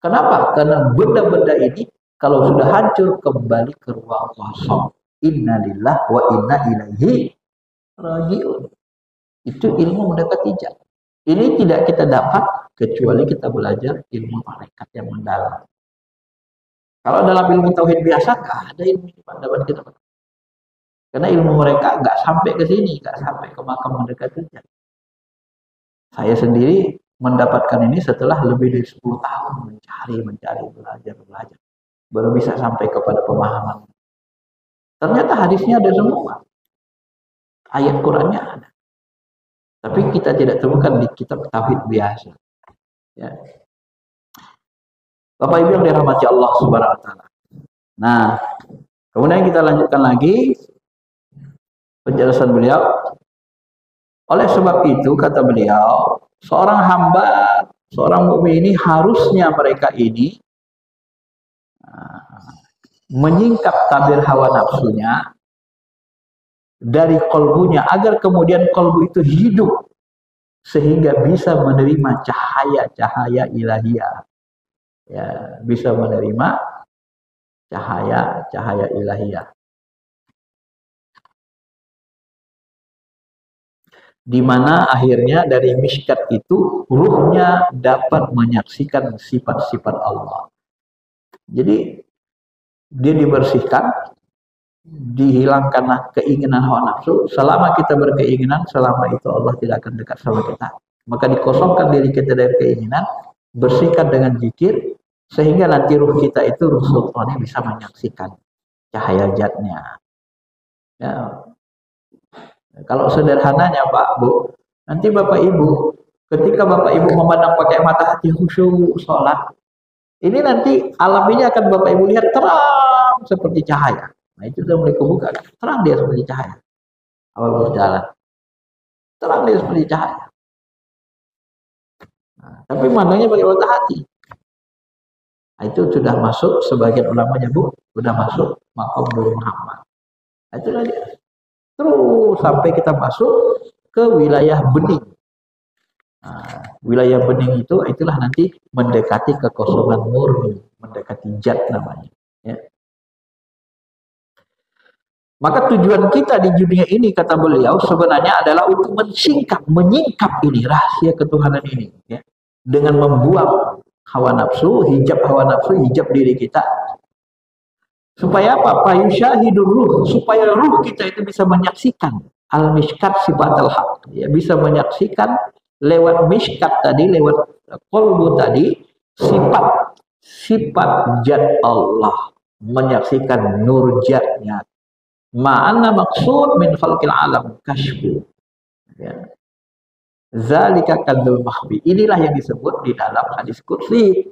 Kenapa? Karena benda-benda ini kalau sudah hancur kembali ke ruang kosong. Innalillah wa inna ilaihi raji'un. Itu ilmu mendekati zat. Ini tidak kita dapat kecuali kita belajar ilmu malaikat yang mendalam. Kalau dalam ilmu tauhid biasa nggak ada ilmu dapat kita. Karena ilmu mereka nggak sampai ke sini, nggak sampai ke makam mendekati zat. Saya sendiri mendapatkan ini setelah lebih dari 10 tahun mencari, belajar. Baru bisa sampai kepada pemahaman. Ternyata hadisnya ada semua. Ayat Qur'annya ada. Tapi kita tidak temukan di kitab tauhid biasa. Ya. Bapak Ibu yang dirahmati Allah Subhanahu wa taala. Nah, kemudian kita lanjutkan lagi penjelasan beliau. Oleh sebab itu kata beliau, seorang hamba, seorang mukmin ini harusnya mereka ini menyingkap tabir hawa nafsunya dari kolbunya agar kemudian kolbu itu hidup sehingga bisa menerima cahaya-cahaya ilahiyah. Ya, bisa menerima cahaya-cahaya ilahiyah. di mana akhirnya dari miskat itu ruhnya dapat menyaksikan sifat-sifat Allah. Jadi dia dibersihkan, dihilangkanlah keinginan hawa nafsu. Selama kita berkeinginan, selama itu Allah tidak akan dekat sama kita. Maka dikosongkan diri kita dari keinginan, bersihkan dengan zikir, sehingga nanti ruh kita itu, ruh sultannya bisa menyaksikan cahaya zatnya. Ya. Kalau sederhananya Pak Bu, nanti Bapak Ibu, ketika Bapak Ibu memandang pakai mata hati khusyuk sholat, ini nanti alam ini akan Bapak Ibu lihat terang seperti cahaya. Nah itu sudah mulai kebuka, terang dia seperti cahaya. Awal berjalan, terang dia seperti cahaya. Nah, tapi mandangnya pakai mata hati. Nah, itu sudah masuk, sebagian ulama nyebut, sudah masuk maqam Nur Muhammad. Nah, itulah dia. Terus sampai kita masuk ke wilayah bening. Nah, wilayah bening itu itulah nanti mendekati kekosongan murni, mendekati zat namanya. Ya. Maka tujuan kita di dunia ini, kata beliau, sebenarnya adalah untuk menyingkap ini rahasia ketuhanan ini, ya. Dengan membuang hawa nafsu, hijab hawa nafsu, hijab diri kita. Supaya apa? Payusyahidur ruh, supaya ruh kita itu bisa menyaksikan al-mishkat sifat al-haq, ya, bisa menyaksikan lewat mishkat tadi, lewat qalbu tadi, sifat zat Allah, menyaksikan nur zatnya. Ma'ana maksud min khalqil alam kashfu. Ya. Zalika kadzul mahbi. Inilah yang disebut di dalam hadis kursi.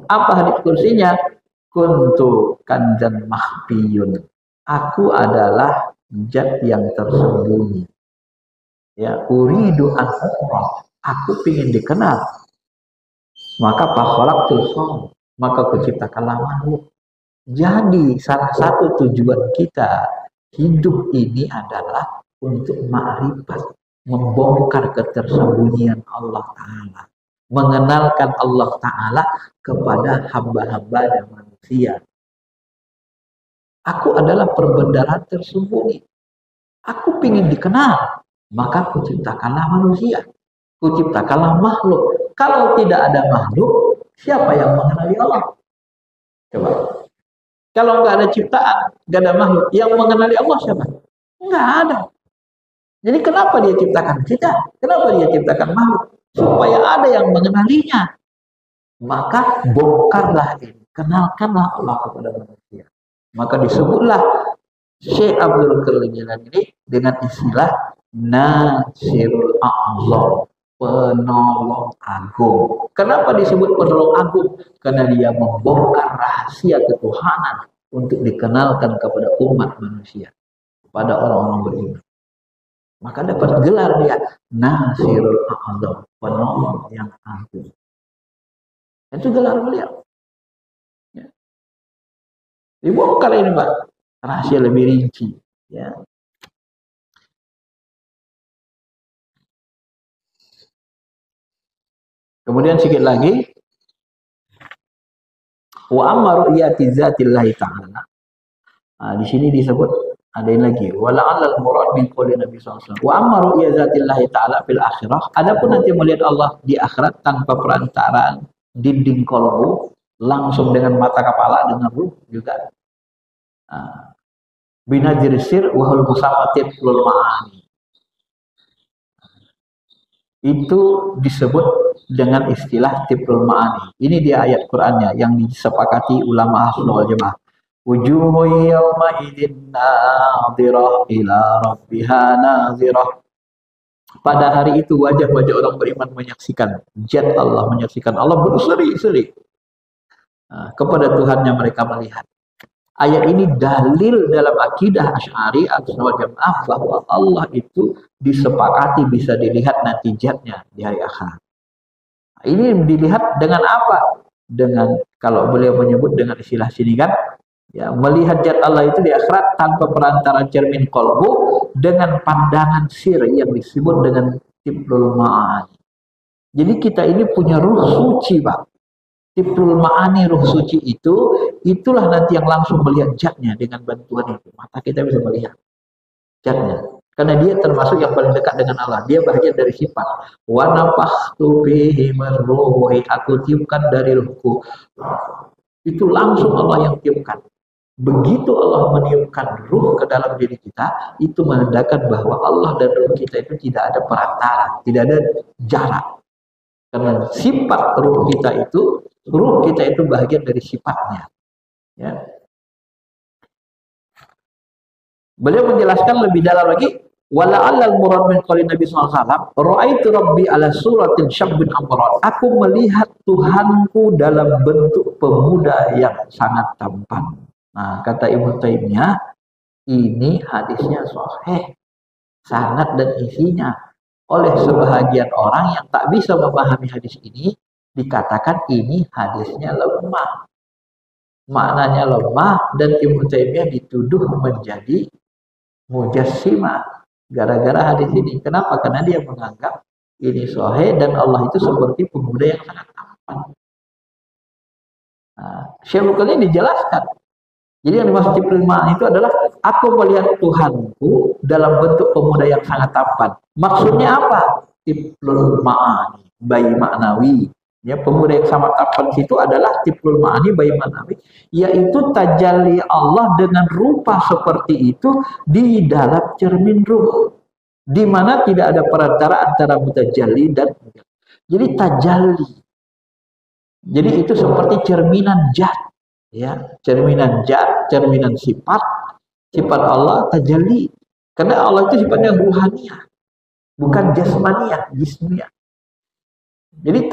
Apa hadis kursinya? Kuntu kanzan mahbiyun. Aku adalah zat yang tersembunyi. Ya, uridu an uqra. Aku ingin dikenal. Maka pakholaktul som. Maka kuciptakanlah makhluk. Jadi salah satu tujuan kita hidup ini adalah untuk ma'rifat, membongkar ketersembunyian Allah Ta'ala, mengenalkan Allah Ta'ala kepada hamba-hamba dan manusia. Aku adalah perbendaharaan tersembunyi. Aku ingin dikenal, maka kuciptakanlah manusia, kuciptakanlah makhluk. Kalau tidak ada makhluk, siapa yang mengenali Allah? Coba. Kalau nggak ada ciptaan, nggak ada makhluk, yang mengenali Allah siapa? Nggak ada. Jadi kenapa dia ciptakan kita? Kenapa dia ciptakan makhluk? Supaya ada yang mengenalinya. Maka bongkarlah ini, kenalkanlah Allah kepada manusia. Maka disebutlah Syekh Abdul Qadir Jilani ini dengan istilah Nasirul A'zam, penolong agung. Kenapa disebut penolong agung? Karena dia membongkar rahasia ketuhanan untuk dikenalkan kepada umat manusia, kepada orang-orang beriman. Maka dapat gelar dia Nasirul A'zam, penolong yang agung. Itu gelar beliau. Ya. Dibongkar ini Pak, rahasia lebih rinci. Ya. Kemudian sedikit lagi, wa amma ru'yati zatillahi ta'ala. Nah, di sini disebut ada yang lagi, wa la'allal murad min qouli Nabi SAW. Wa amma ru'yati zatillahi ta'ala fil akhirah. Adapun nanti melihat Allah di akhirat tanpa perantaraan dinding qalbu, langsung dengan mata kepala, dengan ruh juga. Binajir sir wa hul musafatit lul ma'ani. Itu disebut dengan istilah tiplul ma'ani. Ini dia ayat Qur'annya yang disepakati ulama Ahlul Wal Jamaah. Wujuhu yawma idzin nadhirah ila rabbiha nadhirah. Pada hari itu wajah-wajah orang beriman menyaksikan zat Allah, menyaksikan Allah berseri-seri. Kepada Tuhannya mereka melihat. Ayat ini dalil dalam akidah Asy'ari Ahlus Jamaah bahwa Allah itu disepakati bisa dilihat nanti zatnya di hari akhirat. Ini dilihat dengan apa? Dengan, kalau beliau menyebut dengan istilah sini kan, ya, melihat zat Allah itu di akhirat tanpa perantara cermin qalbu, dengan pandangan sir yang disebut dengan tiplul ma'ani. Jadi kita ini punya ruh suci Pak. Tiplul ma'ani, ruh suci itu, itulah nanti yang langsung melihat zatnya dengan bantuan itu. Mata kita bisa melihat zatnya. Karena dia termasuk yang paling dekat dengan Allah. Dia bagian dari sifat. Wa nafakhtu fihi min ruhi, aku tiupkan dari ruhku. Itu langsung Allah yang tiupkan. Begitu Allah meniupkan ruh ke dalam diri kita, itu menandakan bahwa Allah dan ruh kita itu tidak ada perantara, tidak ada jarak. Karena sifat ruh kita itu bagian dari sifatnya. Ya. Beliau menjelaskan lebih dalam lagi, wala'allal murad min qauli Nabi sallallahu alaihi wasallam, ra'aitu rabbi ala suratin syabbin amran. Aku melihat Tuhanku dalam bentuk pemuda yang sangat tampan. Nah, kata Ibnu Taimiyah, ini hadisnya sahih, sanad dan isinya. Oleh sebahagian orang yang tak bisa memahami hadis ini, dikatakan ini hadisnya lemah. Maknanya lemah, dan Ibnu Taimiyah dituduh menjadi mujassimah gara-gara hadis ini. Kenapa? Karena dia menganggap ini sahih dan Allah itu seperti pemuda yang sangat tampan. Nah, Syekhul ini dijelaskan. Jadi yang dimaksud tiplul ma'ani itu adalah aku melihat Tuhanku dalam bentuk pemuda yang sangat tampan. Maksudnya apa? Tiplul ma'ani, bayi maknawi. Ya, pemuda yang sangat tampan itu adalah tiplul ma'ani, bayi maknawi, yaitu tajalli Allah dengan rupa seperti itu di dalam cermin ruh, di mana tidak ada perantara antara mutajalli dan jadi tajalli. Jadi itu seperti cerminan zat. Ya, cerminan zat, cerminan sifat Allah tajalli. Karena Allah itu sifatnya ruhaniyah, bukan jasmaniyah, jismiyah. Jadi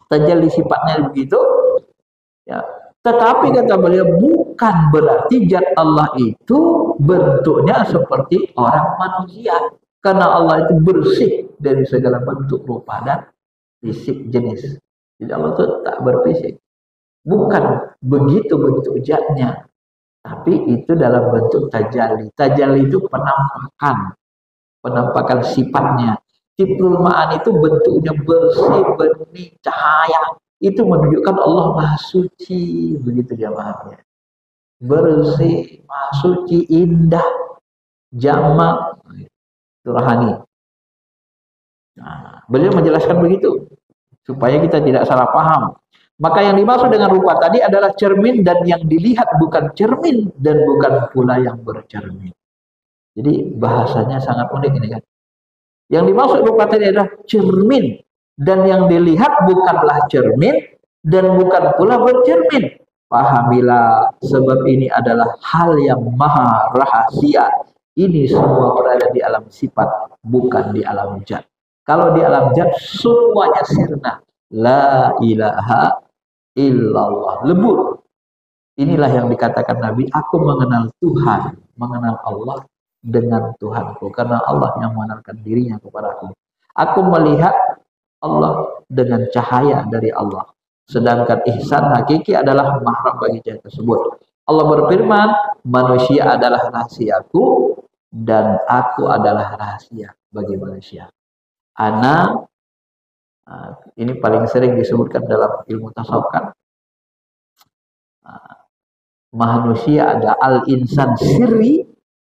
tajalli sifatnya begitu. Ya, tetapi kata beliau bukan berarti zat Allah itu bentuknya seperti orang manusia. Karena Allah itu bersih dari segala bentuk rupa dan fisik jenis. Jadi Allah itu tak berfisik. Bukan begitu bentuk zatnya, tapi itu dalam bentuk tajalli. Tajalli itu penampakan sifatnya. Tiplul ma'ani itu bentuknya bersih, bening, cahaya. Itu menunjukkan Allah Maha Suci, begitu jamaahnya. Bersih, Maha Suci, indah, jamak, rohani. Nah, beliau menjelaskan begitu supaya kita tidak salah paham. Maka yang dimaksud dengan rupa tadi adalah cermin, dan yang dilihat bukan cermin dan bukan pula yang bercermin. Jadi bahasanya sangat unik ini kan. Yang dimaksud rupa tadi adalah cermin, dan yang dilihat bukanlah cermin dan bukan pula bercermin. Pahamilah, sebab ini adalah hal yang maha rahasia. Ini semua berada di alam sifat, bukan di alam zat. Kalau di alam zat semuanya sirna. La ilaha illallah, lebur. Inilah yang dikatakan Nabi, aku mengenal Tuhan, mengenal Allah dengan Tuhanku, karena Allah yang mengenalkan dirinya kepada aku. Aku melihat Allah dengan cahaya dari Allah. Sedangkan ihsan hakiki adalah mahram bagi cahaya tersebut. Allah berfirman, manusia adalah rahasiaku dan aku adalah rahasia bagi manusia. Ana, ini paling sering disebutkan dalam ilmu tasawuf kan. Manusia ada al-insan sirri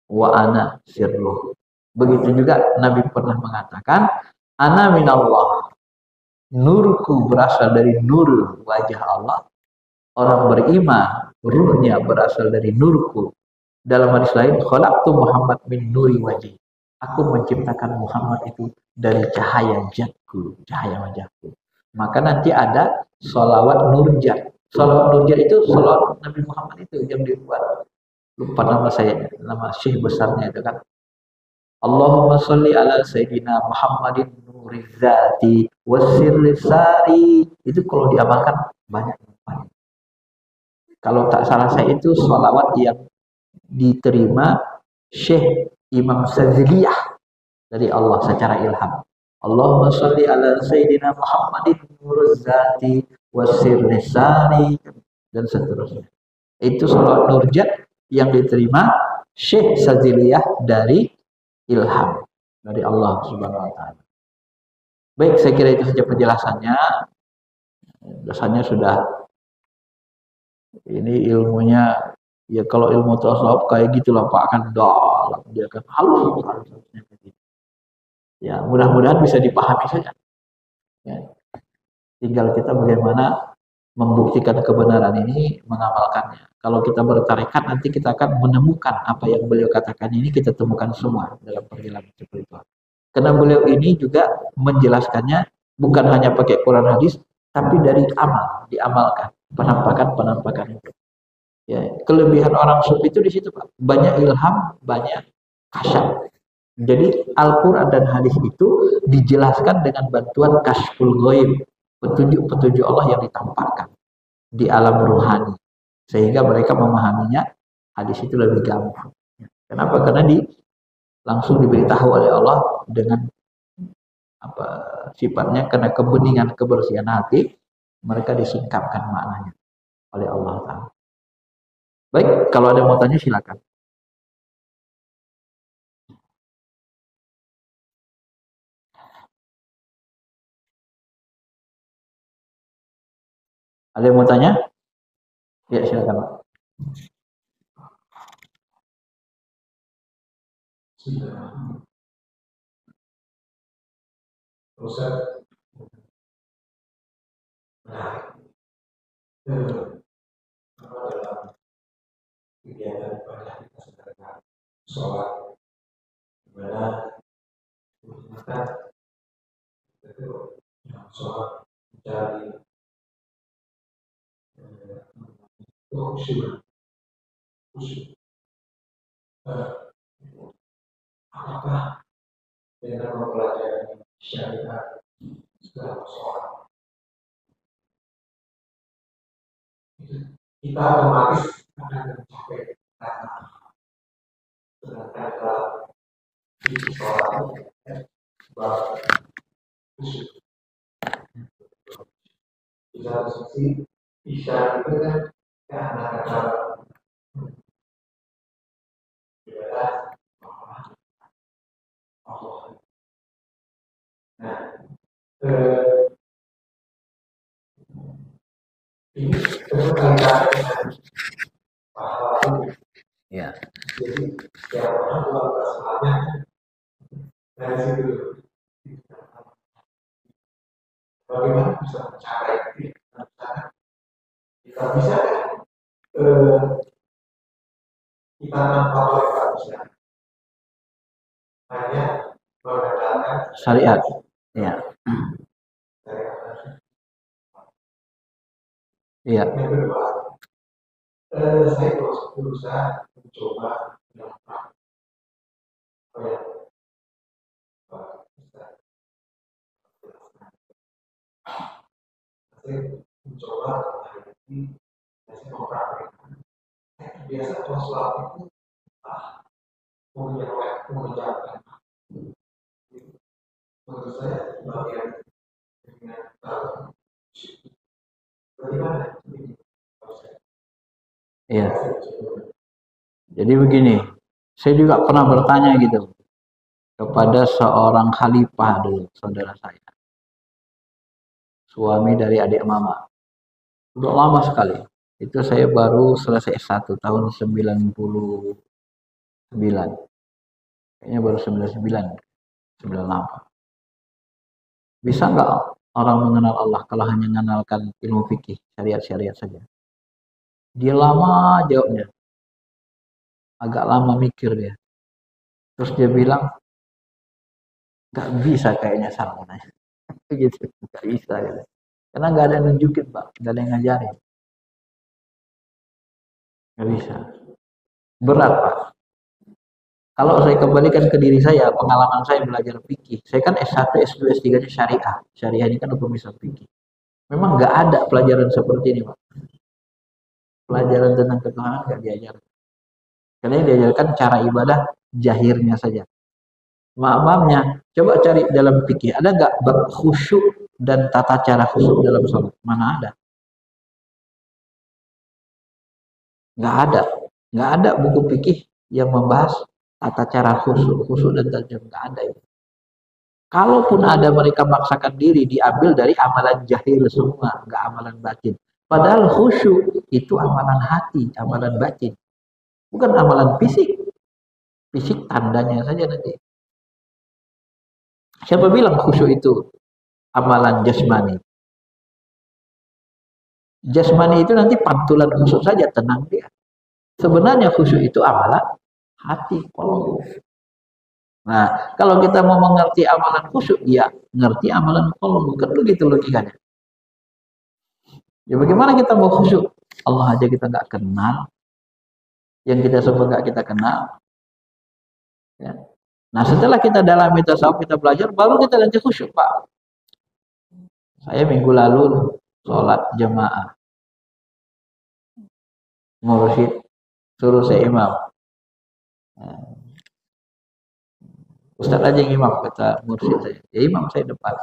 wa ana sirruh. Begitu juga Nabi pernah mengatakan, ana minallah. Nurku berasal dari nur wajah Allah. Orang beriman, ruhnya berasal dari nurku. Dalam hadis lain, khalaqtu Muhammad min nuri wajhi. Aku menciptakan Muhammad itu dari cahaya zatku, cahaya wajahku. Maka nanti ada sholawat nurjat. Sholawat nurjat itu sholawat Nabi Muhammad itu yang dibuat. Lupa nama saya, nama syekh besarnya itu kan. Allahumma sholli ala sayyidina Muhammadin nurizati wasirrisari. Itu kalau diamalkan banyak manfaat. Kalau tak salah saya itu sholawat yang diterima Syekh Imam Saziliyah dari Allah secara ilham. Allahumma sholli ala sayyidina Muhammadin nurizati wasirrisari dan seterusnya. Itu sholawat nurjat yang diterima Syekh Saziliyah dari ilham dari Allah Subhanahu wa taala. Baik, saya kira itu saja penjelasannya. Biasanya sudah ini ilmunya ya, kalau ilmu tasawuf kayak gitulah Pak, kan alam. Dia akan halus. Ya, mudah-mudahan bisa dipahami saja. Ya. Tinggal kita bagaimana membuktikan kebenaran ini, mengamalkannya. Kalau kita bertarekat, nanti kita akan menemukan apa yang beliau katakan ini, kita temukan semua dalam perjalanan seperti itu. Karena beliau ini juga menjelaskannya bukan hanya pakai Quran hadis, tapi dari amal, diamalkan, penampakan itu. Ya, kelebihan orang sufi itu di situ, Pak. Banyak ilham, banyak kasyaf. Jadi Al-Quran dan hadis itu dijelaskan dengan bantuan kasyful ghaib, petunjuk-petunjuk Allah yang ditampakkan di alam ruhani, sehingga mereka memahaminya hadis itu lebih gampang. Kenapa? Karena langsung diberitahu oleh Allah dengan apa sifatnya, karena kebeningan kebersihan hati mereka disingkapkan maknanya oleh Allah Ta'ala. Baik, kalau ada yang mau tanya silakan. Ada yang mau tanya? Ya, silakan, Pak. Ustaz, dalam kegiatan ibadah kita sedang sholat, dimana maka itu sholat mencari khusyuk. Apakah dengan mempelajari syariat dalam sholat itu kita otomatis akan mencapai kata, sedangkan dalam di sholat bahwa khusyuk di satu sisi isya itu kan karena kata ibadah Allah. Nah, ini berkaitan dengan pahala itu. Ya. Jadi setiap orang buat kesalahannya dari situ. Bagaimana bisa mencapai itu? Kita bisa kita tanpa mereka bisa hanya mengandalkan Syariat. Ya. Iya. Yang kedua, saya berusaha mencoba melakukan saya mencoba ini, saya mempraktikkan. Biasa kalau sholat itu mengerjakan. Menurut saya bagian dengan bagaimana? Iya. Jadi begini, saya juga pernah bertanya gitu kepada seorang khalifah dulu, saudara saya, suami dari adik mama. Udah lama sekali. Itu saya baru selesai S1 tahun 99. Kayaknya baru 99, 98. Bisa nggak orang mengenal Allah kalau hanya mengenalkan ilmu fikih, syariat-syariat saja? Dia lama jawabnya. Agak lama mikir dia. Terus dia bilang, nggak bisa kayaknya sama. Gitu, nggak bisa. Gitu. Karena nggak ada yang nunjukin, Pak. Nggak ada yang ngajarin. Nggak bisa. Berat, Pak. Kalau saya kembalikan ke diri saya, pengalaman saya belajar fikih. Saya kan S1, S2, S3-nya syariah. Syariah ini kan hukum Islam fikih. Memang nggak ada pelajaran seperti ini, Pak. Pelajaran tentang ketuhanan nggak diajarkan. Karena yang diajarkan cara ibadah jahirnya saja. Maaf-maafnya, coba cari dalam fikih. Ada nggak bab khusyuk dan tata cara khusyuk dalam sholat? Mana ada? Nggak ada. Nggak ada buku fikih yang membahas tata cara khusyuk dan tata cara. Nggak ada itu. Kalaupun ada, mereka maksakan diri, diambil dari amalan jahir semua, nggak amalan batin. Padahal khusyuk itu amalan hati, amalan batin. Bukan amalan fisik. Fisik tandanya saja nanti. Siapa bilang khusyuk itu amalan jasmani? Jasmani itu nanti pantulan khusyuk saja, tenang dia. Sebenarnya khusyuk itu amalan hati, kolbu. Nah, kalau kita mau mengerti amalan khusyuk, ya ngerti amalan kolbu. Kan begitu logikanya. Ya bagaimana kita mau khusyuk? Allah aja kita nggak kenal. Yang kita sebut nggak kita kenal. Ya. Nah setelah kita dalami tasawuf, kita belajar, baru kita nanti khusyuk, Pak. Saya minggu lalu sholat jemaah, mursyid suruh saya imam. Ustaz aja yang imam, kata mursyid saya. Ya imam saya depan.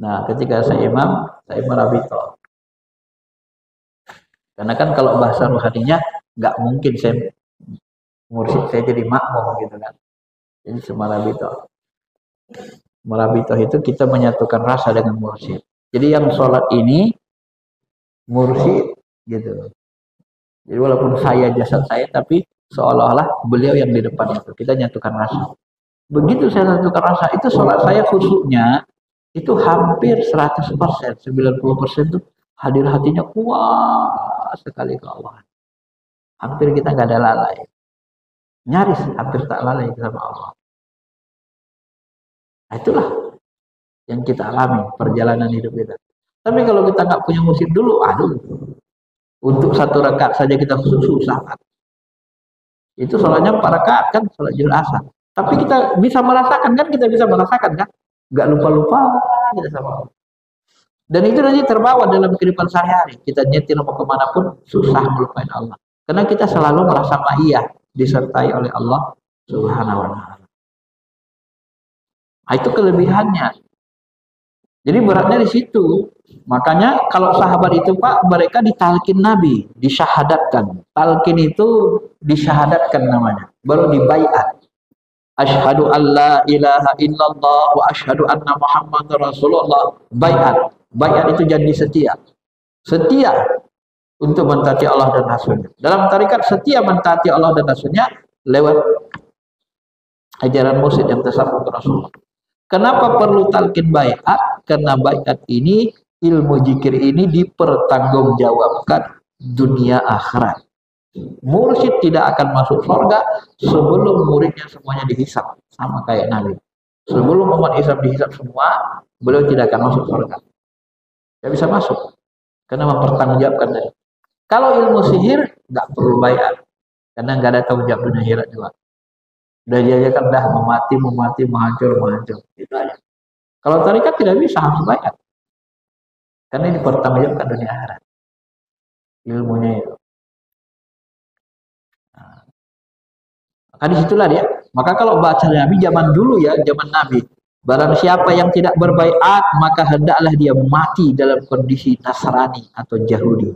Nah ketika saya imam, saya merabito. Karena kan kalau bahasa rohaninya nggak mungkin saya mursyid saya jadi makmum gitu kan. Jadi semarabito. Merabito itu kita menyatukan rasa dengan mursyid. Jadi yang sholat ini mursyid gitu. Jadi walaupun saya jasad saya, tapi seolah-olah beliau yang di depan itu. Kita nyatukan rasa. Begitu saya nyatukan rasa, itu sholat saya khusyuknya itu hampir 100%, 90% itu hadir hatinya kuat sekali ke Allah. Hampir kita nggak ada lalai. Nyaris hampir tak lalai sama Allah. Nah, itulah yang kita alami perjalanan hidup kita. Tapi kalau kita nggak punya mursyid dulu, aduh, untuk satu rakaat saja kita susah kan. Itu sholatnya 4 rakaat kan, sholat Jumat Asar. Tapi kita bisa merasakan kan, nggak lupa-lupa kita sama Allah. Dan itu nanti terbawa dalam kehidupan sehari-hari. Kita nyetir mau kemanapun susah melupain Allah. Karena kita selalu merasa ma'iyah disertai oleh Allah Subhanahu wa Ta'ala. Nah, itu kelebihannya. Jadi beratnya di situ. Makanya kalau sahabat itu Pak, mereka ditalkin Nabi, disyahadatkan. Talkin itu disyahadatkan namanya. Baru dibaiat. Asyhadu an la ilaha illallah wa asyhadu anna Muhammadar Rasulullah. Baiat. Baiat itu janji setia. Setia untuk mentaati Allah dan Rasulnya. Dalam tarikat setia mentaati Allah dan Rasulnya lewat ajaran mursyid yang tersambung ke Rasulullah. Kenapa perlu talqin baiat? Karena baiat ini, ilmu zikir ini dipertanggungjawabkan dunia akhirat. Mursyid tidak akan masuk surga sebelum muridnya semuanya dihisab, sama kayak Nabi. Sebelum umat Islam dihisab semua, beliau tidak akan masuk surga. Tidak bisa masuk karena mempertanggungjawabkan tadi. Kalau ilmu sihir nggak perlu baiat karena nggak ada tanggung jawab dunia akhirat juga. Udah diajarkan dah memati, menghancur. Itu aja. Kalau tarikat tidak bisa harus baiat. Karena ini pertanggungjawabkan dunia akhirat. Ilmunya itu. Nah, maka disitulah dia. Maka kalau baca Nabi zaman dulu ya, zaman Nabi. Barang siapa yang tidak berbaiat, maka hendaklah dia mati dalam kondisi Nasrani atau Yahudi.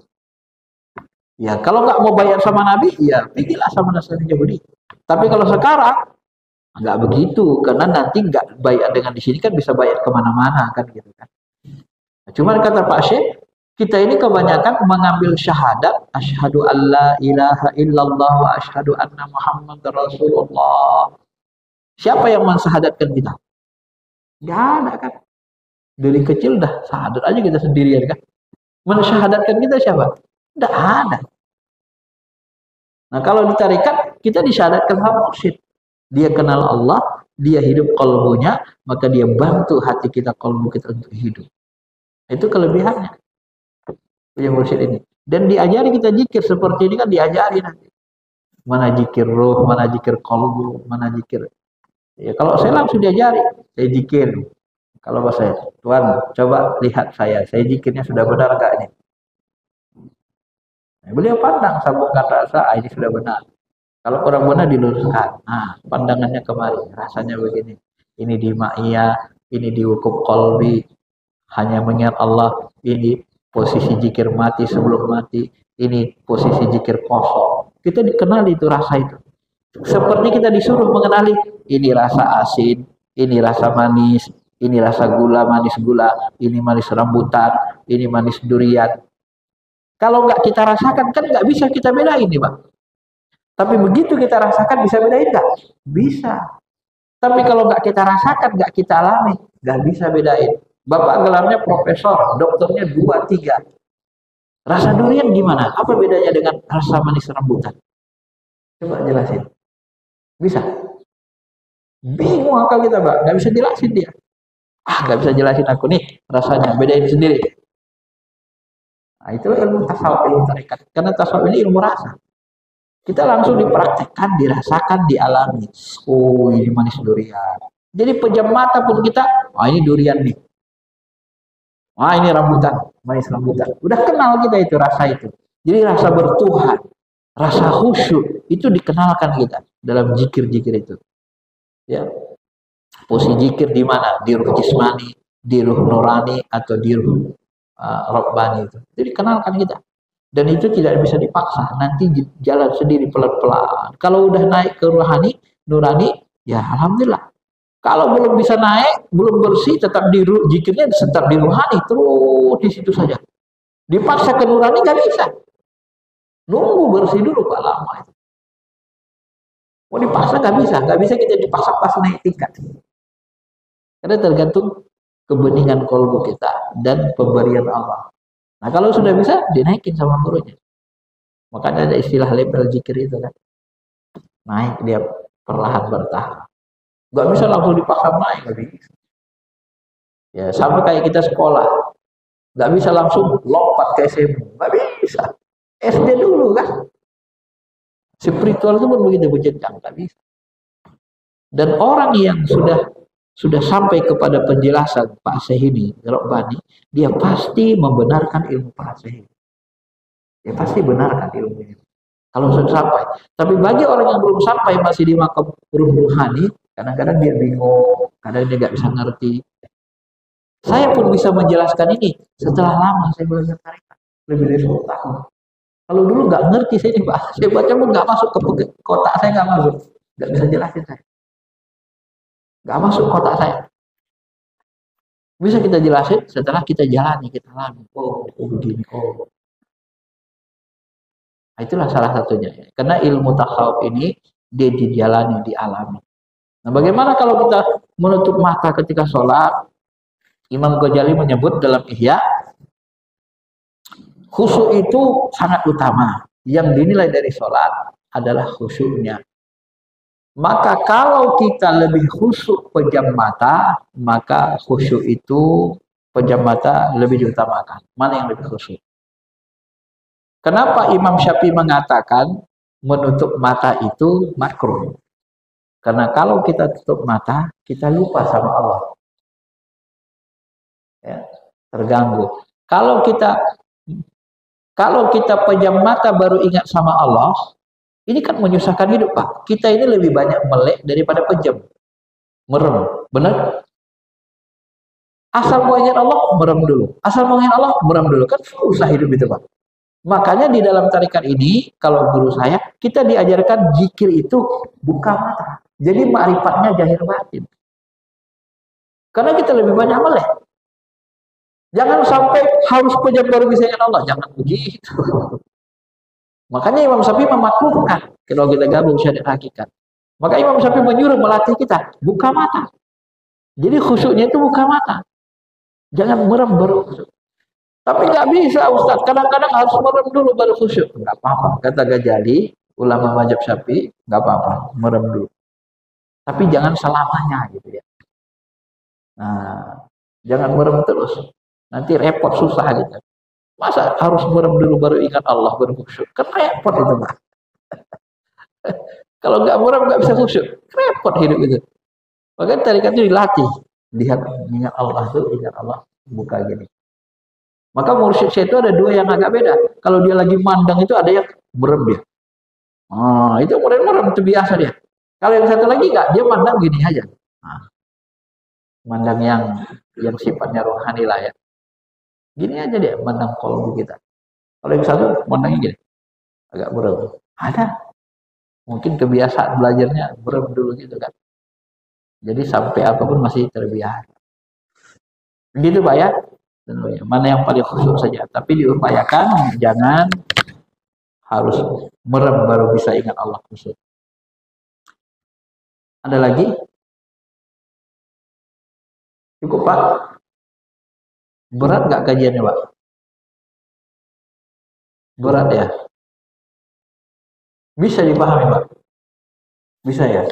Ya, kalau nggak mau baiat sama Nabi, ya pergilah sama Nasrani Yahudi. Tapi kalau sekarang nggak begitu, karena nanti nggak baiat dengan di sini kan bisa baiat kemana-mana kan gitu kan. Cuman kata Pak Syekh, kita ini kebanyakan mengambil syahadat, asyhadu alla ilaha illallah wa asyhadu anna Muhammadar Rasulullah. Siapa yang mensyahadatkan kita? Nggak ada kan. Dari kecil dah syahadat aja kita sendirian kan. Mensyahadatkan kita siapa? Nggak ada. Nah kalau di tarikat kita disyahadatkan sama mursyid. Dia kenal Allah, dia hidup qalbunya, maka dia bantu hati kita, qalbu kita untuk hidup. Itu kelebihannya punya mursyid ini. Dan diajari kita zikir seperti ini kan diajari nanti. Mana zikir roh, mana zikir qalbu, mana zikir. Ya kalau saya langsung diajari, saya zikir. Kalau saya, Tuhan coba lihat saya zikirnya sudah benar enggak ini? Beliau pandang sambungkan rasa, ini sudah benar. Kalau orang benar diluruskan. Nah, pandangannya kemari, rasanya begini. Ini di ma'iyah, ini di wukuf qalbi, hanya mengingat Allah. Ini posisi zikir mati sebelum mati, ini posisi zikir kosong. Kita dikenali itu rasa itu. Seperti kita disuruh mengenali, ini rasa asin, ini rasa manis, ini rasa gula, manis gula, ini manis rambutan, ini manis durian. Kalau nggak kita rasakan kan nggak bisa kita bedain nih Bang. Tapi begitu kita rasakan bisa bedain nggak? Bisa. Tapi kalau nggak kita rasakan, nggak kita alami, nggak bisa bedain. Bapak gelarnya profesor, dokternya 2, 3. Rasa durian gimana? Apa bedanya dengan rasa manis rambutan? Coba jelasin. Bisa? Bingung akal kita, Mbak. Nggak bisa jelasin dia. Nggak bisa jelasin aku nih rasanya. Bedain sendiri. Nah, itu ilmu tasawuf, ilmu tarekat. Karena tasawuf ini ilmu rasa. Kita langsung dipraktekkan, dirasakan, dialami. Oh, ini manis durian. Jadi pejam mata pun kita, ini durian nih. Ini rambutan, manis rambutan. Udah kenal kita itu rasa itu. Jadi rasa bertuhan, rasa khusyuk itu dikenalkan kita dalam zikir-zikir itu. Ya. Posisi zikir di mana? Di ruh jismani, di ruh nurani, atau di ruh robbani itu. Jadi dikenalkan kita. Dan itu tidak bisa dipaksa. Nanti jalan sendiri pelan-pelan. Kalau udah naik ke ruhani, nurani, ya alhamdulillah. Kalau belum bisa naik, belum bersih, tetap di zikirnya tetap di ruhani, terus di situ saja. Dipaksa ke nurani nggak bisa. Nunggu bersih dulu Pak lama itu. Mau dipaksa nggak bisa kita dipaksa pas naik tingkat. Karena tergantung kebeningan kolbu kita dan pemberian Allah. Nah kalau sudah bisa dinaikin sama gurunya. Makanya ada istilah level zikir itu kan. Naik dia perlahan bertahap. Gak bisa langsung dipaksa naik, gak bisa. Ya sama kayak kita sekolah, gak bisa langsung lompat ke SMA, gak bisa. SD dulu kan. Spiritual itu pun begitu berjenjang, gak bisa. Dan orang yang sudah sampai kepada penjelasan Pak Syekh ini, Robbani, dia pasti membenarkan ilmu Pak Syekh. Dia pasti benarkan ilmu ini. Kalau sudah sampai. Tapi bagi orang yang belum sampai masih di makam ruhani, kadang-kadang dia bingung, kadang dia nggak bisa ngerti. Saya pun bisa menjelaskan ini setelah lama saya belajar tarekat, lebih dari 10 tahun. Kalau dulu nggak ngerti saya Pak, saya baca pun nggak masuk ke kotak saya, nggak masuk, nggak bisa jelasin saya, nggak masuk kotak saya. Bisa kita jelasin setelah kita jalani, kita alami. Oh begini, oh. Nah, itulah salah satunya. Karena ilmu tasawuf ini dia dijalani, dialami. Nah, bagaimana kalau kita menutup mata ketika sholat? Imam Ghazali menyebut dalam Ihya, khusyuk itu sangat utama. Yang dinilai dari sholat adalah khusyuknya. Maka kalau kita lebih khusyuk pejam mata, maka khusyuk itu pejam mata lebih diutamakan. Mana yang lebih khusyuk? Kenapa Imam Syafi'i mengatakan menutup mata itu makruh? Karena kalau kita tutup mata, kita lupa sama Allah. Ya, terganggu. Kalau kita pejam mata baru ingat sama Allah, ini kan menyusahkan hidup Pak. Kita ini lebih banyak melek daripada pejam. Merem, benar? Asal mau ingat Allah, merem dulu. Asal mau ingat Allah, merem dulu. Kan susah hidup itu Pak. Makanya di dalam tarikat ini, kalau guru saya, kita diajarkan zikir itu buka mata. Jadi ma'rifatnya zahir batin. Karena kita lebih banyak melek. Jangan sampai harus pejam baru bisa ingat Allah. Jangan begitu. Makanya Imam Syafi'i memakruhkan kalau kita gabung syariat hakikat. Maka Imam Syafi'i menyuruh melatih kita buka mata. Jadi khusyuknya itu buka mata. Jangan merem baru khusyuk. Tapi nggak bisa Ustaz. Kadang-kadang harus merem dulu baru khusyuk. Nggak apa-apa. Kata Ghazali, ulama mazhab Syafi'i, nggak apa-apa. Merem dulu. Tapi jangan selamanya gitu ya. Nah, jangan merem terus. Nanti repot, susah gitu. Masa harus merem dulu baru ingat Allah, baru khusyuk? Kan repot itu Pak. Kalau nggak merem nggak bisa khusyuk. Repot hidup itu. Makanya tarikat itu dilatih. Lihat, ingat Allah tuh, ingat Allah. Buka gini. Maka mursyid saya itu ada dua yang agak beda. Kalau dia lagi mandang itu ada yang merem dia. Itu merem itu biasa dia. Kalau yang satu lagi enggak, dia mandang gini aja. Mandang yang sifatnya rohani lah ya. Gini aja dia mandang kolbu kita. Kalau yang satu mandangnya gini. Agak merem. Ada. Mungkin kebiasaan belajarnya merem dulu gitu kan. Jadi sampai apapun masih terbiasa. Begitu Pak ya. Mana yang paling khusyuk saja. Tapi diupayakan jangan harus Merem baru bisa ingat Allah khusyuk. Ada lagi? Cukup Pak? Berat nggak kajiannya Pak? Berat ya? Bisa dipahami Pak? Bisa ya?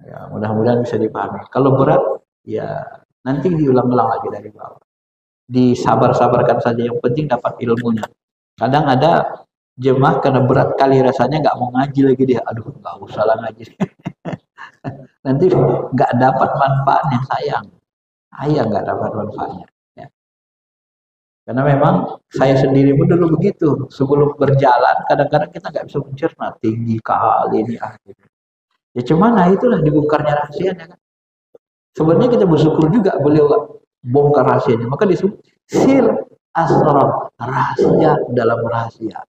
Ya mudah-mudahan bisa dipahami. Kalau berat, ya nanti diulang-ulang lagi dari bawah. Disabar-sabarkan saja, yang penting dapat ilmunya. Kadang ada jemaah karena berat kali rasanya nggak mau ngaji lagi dia. Aduh nggak usah lah ngaji. Nanti nggak dapat manfaatnya, sayang. Sayang nggak dapat manfaatnya. Ya. Karena memang saya sendiri pun dulu begitu. Sebelum berjalan, kadang-kadang kita nggak bisa mencerna tinggi kali ini. Gitu. Ya cuman nah itulah dibongkarnya rahasianya kan. Sebenarnya kita bersyukur juga beliau bongkar rahasianya. Maka disebut sir asrar, rahasia dalam rahasia.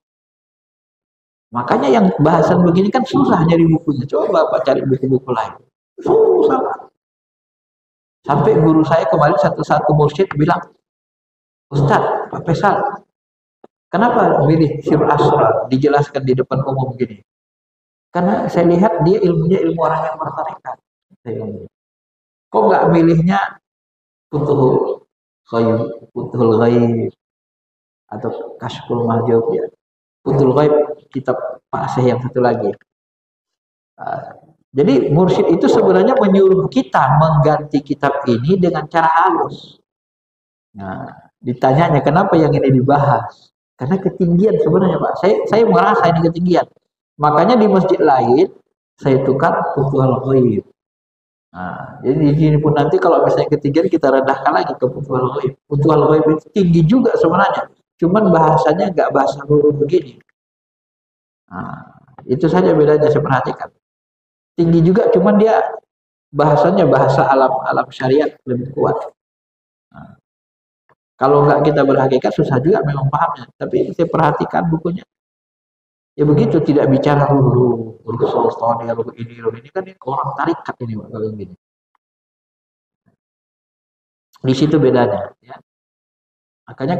Makanya yang bahasan begini kan susah nyari bukunya. Coba Bapak cari buku-buku lain. Susah. Sampai guru saya kemarin satu mursyid bilang, Ustadz, Pak Faisal, kenapa milih sir asrar dijelaskan di depan umum begini? Karena saya lihat dia ilmunya ilmu orang yang bertarekat. Kok nggak milihnya Futuhul Ghaib atau Kashful Mahjub ya? Futuhul Ghaib kitab Pak Syekh yang satu lagi. Jadi mursyid itu sebenarnya menyuruh kita mengganti kitab ini dengan cara halus. Nah, ditanyanya kenapa yang ini dibahas? Karena ketinggian sebenarnya Pak. Saya merasa ini ketinggian. Makanya di masjid lain saya tukar Futuhul Ghaib. Nah, jadi di sini pun nanti kalau misalnya ketinggian kita rendahkan lagi ke Futuhul Ghaib. Futuhul Ghaib itu tinggi juga sebenarnya. Cuman bahasanya nggak bahasa lurus begini. Nah, itu saja bedanya saya perhatikan. Tinggi juga, cuman dia bahasanya bahasa alam syariat lebih kuat. Nah, kalau nggak kita berhakikat susah juga memang pahamnya. Tapi saya perhatikan bukunya. Ya begitu, tidak bicara ruh sultan, ruh ini kan orang tarikat ini kalau gini. Di situ bedanya. Ya. Makanya,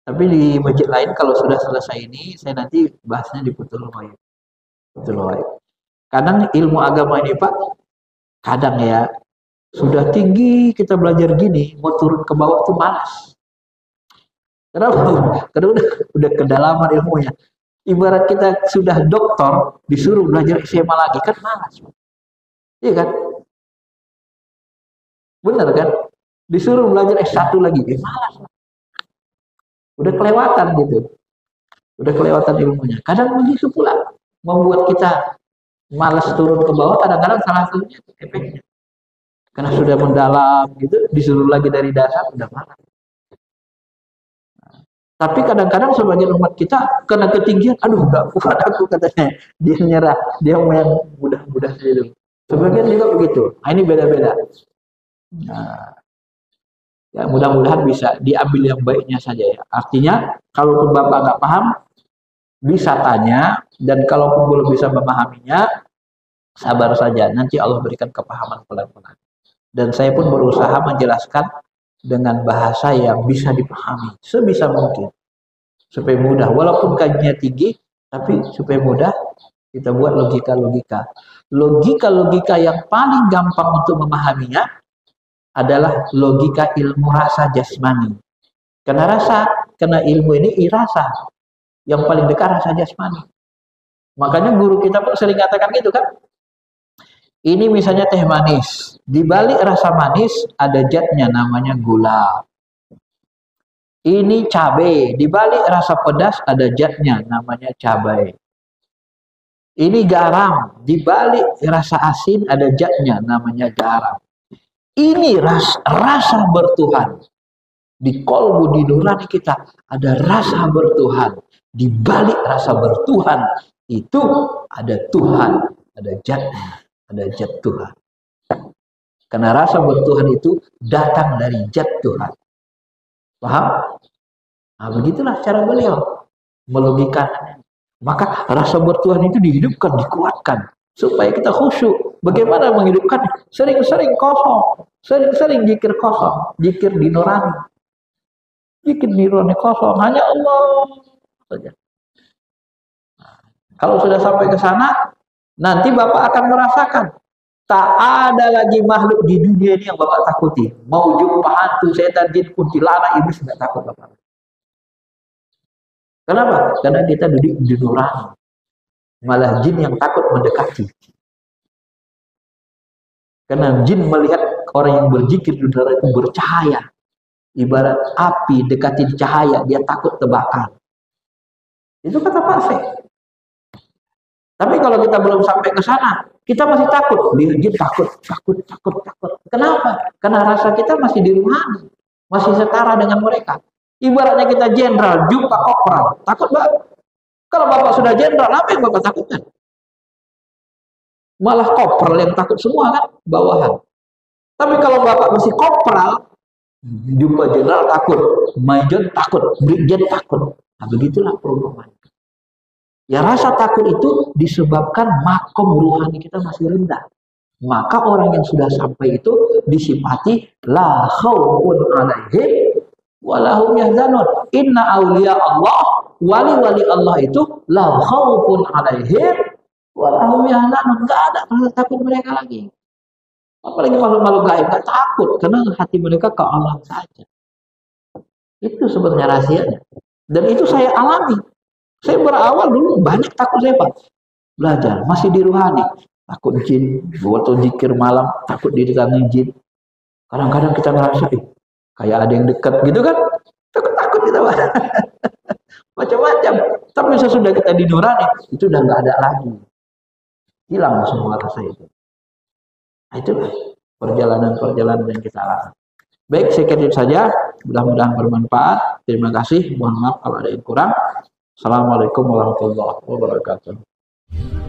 tapi di masjid lain kalau sudah selesai ini, saya nanti bahasnya di Futuhul Ghaib. Futuhul Ghaib. Kadang ilmu agama ini Pak, kadang ya sudah tinggi kita belajar gini, mau turun ke bawah tuh malas. Kenapa? Karena udah kedalaman ilmunya. Ibarat kita sudah doktor, disuruh belajar SMA lagi, kan malas. Iya kan? Benar kan? Disuruh belajar S1 lagi, malas. Udah kelewatan gitu. Udah kelewatan ilmunya. Kadang begitu pula. Membuat kita malas turun ke bawah, kadang-kadang salah satunya efeknya. Karena sudah mendalam gitu, disuruh lagi dari dasar, udah malas. Tapi kadang-kadang sebagian umat kita kena ketinggian, aduh nggak kuat aku katanya. Dia nyerah, dia main mudah-mudah saja. Sebagian juga begitu. Nah, ini beda-beda. Nah, ya mudah-mudahan bisa diambil yang baiknya saja ya. Artinya, kalaupun Bapak nggak paham, bisa tanya. Dan kalaupun belum bisa memahaminya, sabar saja. Nanti Allah berikan kepahaman pelan-pelan. Dan saya pun berusaha menjelaskan dengan bahasa yang bisa dipahami sebisa mungkin supaya mudah, walaupun kajiannya tinggi tapi supaya mudah kita buat logika yang paling gampang untuk memahaminya adalah logika ilmu rasa jasmani, karena ilmu ini irasa yang paling dekat rasa jasmani. Makanya guru kita pun sering katakan gitu kan, ini misalnya teh manis, di balik rasa manis ada zatnya namanya gula. Ini cabai, di balik rasa pedas ada zatnya namanya cabai. Ini garam, di balik rasa asin ada zatnya namanya garam. Ini rasa bertuhan. Di kolbu, di nurani kita ada rasa bertuhan. Di balik rasa bertuhan itu ada Tuhan, ada zatnya. Ada zat Tuhan. Karena rasa bertuhan itu datang dari zat Tuhan. Paham? Nah, begitulah cara beliau melogikannya. Maka rasa bertuhan itu dihidupkan, dikuatkan supaya kita khusyuk. Bagaimana menghidupkan? Sering-sering kosong, sering-sering zikir kosong, zikir di nurani. Zikir di nurani kosong, hanya Allah saja. Kalau sudah sampai ke sana, nanti Bapak akan merasakan tak ada lagi makhluk di dunia ini yang Bapak takuti. Mau jumpa hantu, setan, jin, kuntilanak, iblis nggak takut Bapak. Kenapa? Karena kita duduk di nurani. Malah jin yang takut mendekati. Karena jin melihat orang yang berzikir di udara itu bercahaya. Ibarat api dekati cahaya, dia takut terbakar. Itu kata Pak Syekh. Tapi kalau kita belum sampai ke sana, kita masih takut. Jin takut. Kenapa? Karena rasa kita masih di ruhani, masih setara dengan mereka. Ibaratnya kita jenderal, jumpa kopral, takut Bapak. Kalau Bapak sudah jenderal, apa yang Bapak takutkan? Malah kopral yang takut semua kan, bawahan. Tapi kalau Bapak masih kopral, jumpa jenderal takut, major takut, brigjen takut. Nah begitulah perumpamaan. Ya rasa takut itu disebabkan makom ruhani kita masih rendah. Maka orang yang sudah sampai itu disifati la khaufun alaihim walahum yahzanun. Inna auliya Allah, wali-wali Allah itu la khaufun alaihim walahum yahzanun. Enggak ada rasa takut mereka lagi. Apalagi makhluk-makhluk gaib enggak takut karena hati mereka ke Allah saja. Itu sebenarnya rahasianya. Dan itu saya alami. Saya berawal dulu banyak takut saya Pak. Belajar, masih di ruhani. Takut jin, waktu zikir malam, takut didatangi jin. Kadang-kadang kita ngerasa, kayak ada yang dekat gitu kan. Takut kita Pak. Macam-macam. Tapi sesudah kita di nurani, itu udah nggak ada lagi. Hilang semua rasa itu. Nah itulah perjalanan-perjalanan yang kita alami. Baik, sekian saja. Mudah-mudahan bermanfaat. Terima kasih. Mohon maaf kalau ada yang kurang. Assalamualaikum warahmatullahi wabarakatuh.